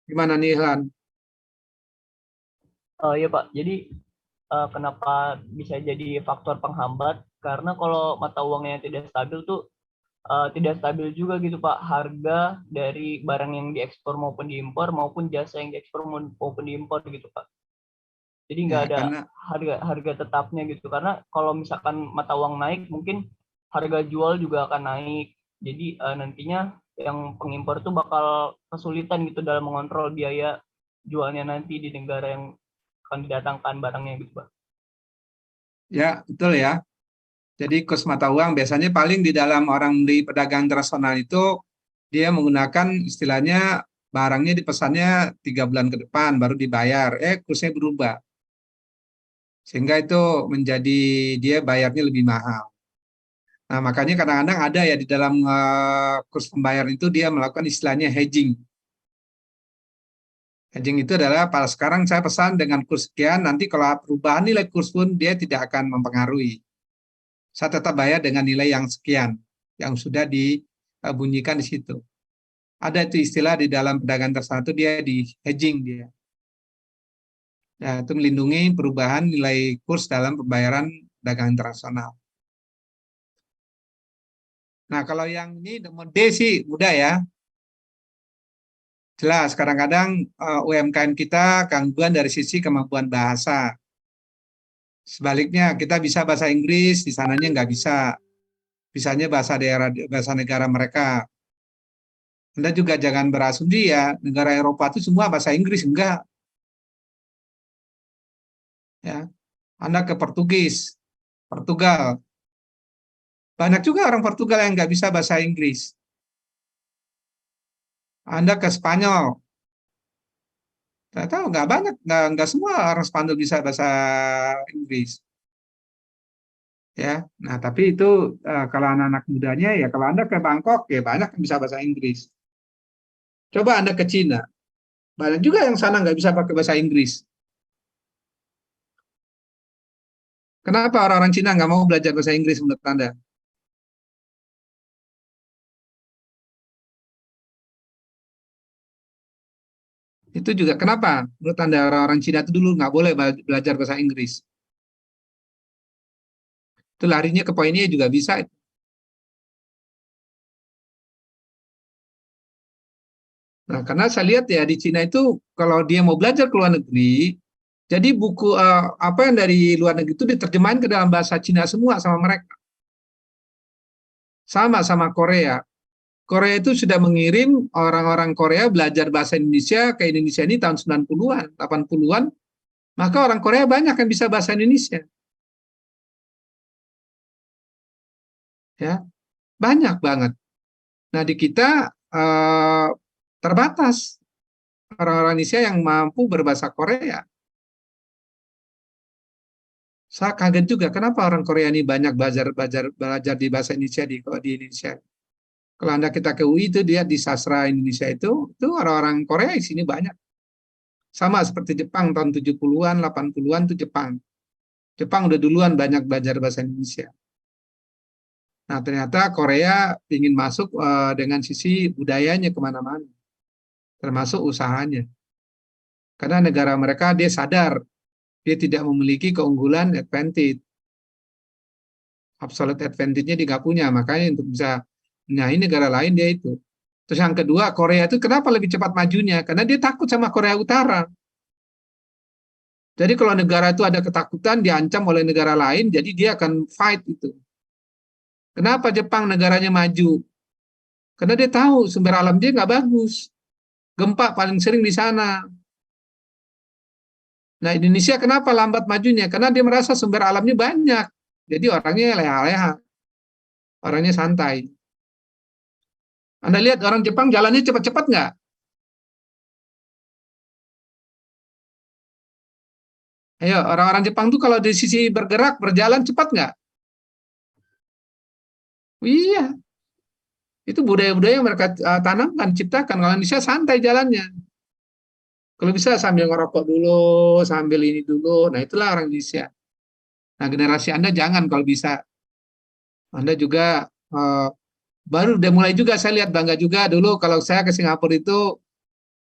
gimana nih, Lan? Oh iya Pak, jadi kenapa bisa jadi faktor penghambat? Karena kalau mata uangnya tidak stabil tuh tidak stabil juga gitu Pak, harga dari barang yang diekspor maupun diimpor maupun jasa yang diekspor maupun diimpor gitu Pak. Jadi nggak Ya, ada karena harga tetapnya gitu, karena kalau misalkan mata uang naik mungkin harga jual juga akan naik. Jadi nantinya yang pengimpor tuh bakal kesulitan gitu dalam mengontrol biaya jualnya nanti di negara yang akan didatangkan barangnya gitu Pak. ya betul ya. Jadi kurs mata uang biasanya paling di dalam orang di pedagang internasional itu dia menggunakan istilahnya barangnya dipesannya 3 bulan ke depan baru dibayar. Kursnya berubah. Sehingga itu menjadi dia bayarnya lebih mahal. Nah, makanya kadang-kadang ada ya di dalam kurs pembayaran itu dia melakukan istilahnya hedging. Hedging itu adalah pada sekarang saya pesan dengan kurs sekian, nanti kalau perubahan nilai kurs pun dia tidak akan mempengaruhi. Saya tetap bayar dengan nilai yang sekian, yang sudah dibunyikan di situ. Ada itu istilah di dalam perdagangan tersebut dia di hedging dia. Ya, itu melindungi perubahan nilai kurs dalam pembayaran dagang internasional. Nah, kalau yang ini nomor D sih mudah ya. Jelas, kadang-kadang UMKM kita gangguan dari sisi kemampuan bahasa. Sebaliknya, kita bisa bahasa Inggris, di sananya nggak bisa. Bisanya bahasa negara mereka. Anda juga jangan berasumsi ya, negara Eropa itu semua bahasa Inggris, enggak. Ya, Anda ke Portugal. Banyak juga orang Portugal yang nggak bisa bahasa Inggris. Anda ke Spanyol. Nggak tahu, nggak banyak, nggak semua orang Spanyol bisa bahasa Inggris. Ya, nah tapi itu kalau anak-anak mudanya ya kalau Anda ke Bangkok ya banyak yang bisa bahasa Inggris. Coba Anda ke Cina, banyak juga yang sana nggak bisa pakai bahasa Inggris. Kenapa orang-orang Cina nggak mau belajar bahasa Inggris menurut Anda? Itu juga kenapa menurut Anda orang-orang Cina itu dulu nggak boleh belajar bahasa Inggris? Itu larinya ke poinnya juga bisa. Nah, karena saya lihat ya di Cina itu kalau dia mau belajar ke luar negeri, jadi buku apa yang dari luar negeri itu diterjemahin ke dalam bahasa Cina semua sama mereka. Sama Korea. Korea itu sudah mengirim orang-orang Korea belajar bahasa Indonesia ke Indonesia ini tahun 90-an, 80-an, maka orang Korea banyak yang bisa bahasa Indonesia. Ya, banyak banget. Nah, di kita terbatas orang-orang Indonesia yang mampu berbahasa Korea. Saya kaget juga kenapa orang Korea ini banyak belajar di bahasa Indonesia di Indonesia. Kalau Anda kita ke UI itu dia di sastra Indonesia itu orang-orang Korea di sini banyak. Sama seperti Jepang tahun 70-an, 80-an itu Jepang. Jepang udah duluan banyak belajar bahasa Indonesia. Nah, ternyata Korea ingin masuk dengan sisi budayanya kemana-mana, termasuk usahanya. Karena negara mereka dia sadar dia tidak memiliki keunggulan advantage. Absolute advantage-nya dia nggak punya, makanya untuk bisa menyaingi negara lain dia itu. Terus yang kedua, Korea itu kenapa lebih cepat majunya? Karena dia takut sama Korea Utara. Jadi kalau negara itu ada ketakutan, diancam oleh negara lain, jadi dia akan fight itu. Kenapa Jepang negaranya maju? Karena dia tahu sumber alam dia nggak bagus. Gempa paling sering di sana. Nah, Indonesia kenapa lambat majunya? Karena dia merasa sumber alamnya banyak. Jadi orangnya leha-leha. Orangnya santai. Anda lihat orang Jepang jalannya cepat-cepat nggak? Ayo, orang-orang Jepang tuh kalau di sisi bergerak, berjalan cepat nggak? Iya, itu budaya-budaya yang mereka tanamkan, ciptakan. Kalau Indonesia santai jalannya. Kalau bisa sambil ngerokok dulu, sambil ini dulu. Nah, itulah orang Indonesia. Nah, generasi Anda jangan kalau bisa. Anda juga baru udah mulai juga saya lihat bangga juga dulu kalau saya ke Singapura itu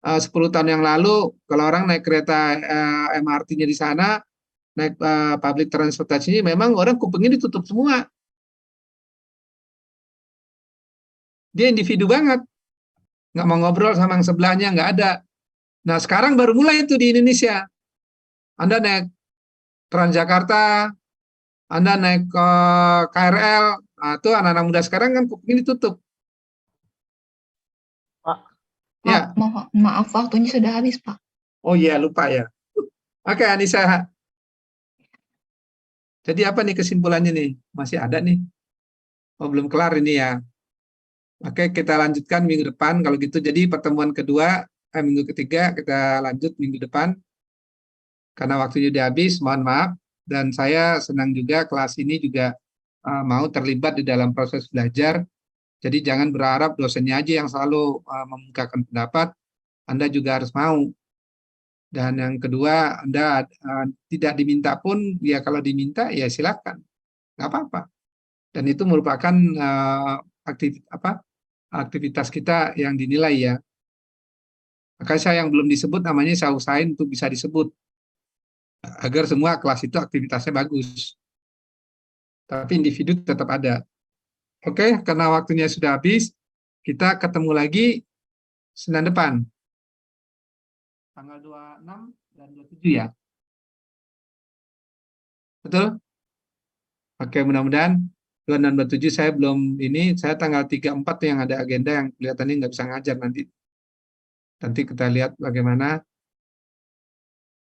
10 tahun yang lalu kalau orang naik kereta MRT-nya di sana, naik public transportasinya memang orang kupingnya ditutup semua. Dia individu banget. Nggak mau ngobrol sama yang sebelahnya, nggak ada. Nah, sekarang baru mulai itu di Indonesia. Anda naik Transjakarta, Anda naik ke KRL, nah, itu anak-anak muda sekarang kan kupingnya ditutup. Pak, Ya. maaf waktunya sudah habis, Pak. Oh iya, lupa ya. Oke, Anissa. Jadi apa nih kesimpulannya nih? Masih ada nih? Oh, belum kelar ini ya. Oke, kita lanjutkan minggu depan. Kalau gitu, jadi pertemuan kedua, minggu ketiga, kita lanjut minggu depan. Karena waktunya udah habis, mohon maaf. Dan saya senang juga kelas ini juga mau terlibat di dalam proses belajar. Jadi jangan berharap dosennya aja yang selalu membukakan pendapat. Anda juga harus mau. Dan yang kedua, Anda tidak diminta pun, ya kalau diminta, ya silakan. Nggak apa-apa. Dan itu merupakan aktivitas kita yang dinilai ya. Maka saya yang belum disebut namanya saya usahain untuk bisa disebut. Agar semua kelas itu aktivitasnya bagus. Tapi individu tetap ada. Oke, karena waktunya sudah habis, kita ketemu lagi Senin depan. Tanggal 26 dan 27 ya. Betul? Oke, mudah-mudahan 26 dan 27 saya belum ini, saya tanggal 3-4 yang ada agenda yang kelihatannya nggak bisa ngajar nanti. Nanti kita lihat bagaimana.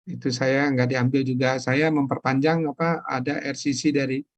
Itu saya nggak diambil juga, saya memperpanjang ada RCC dari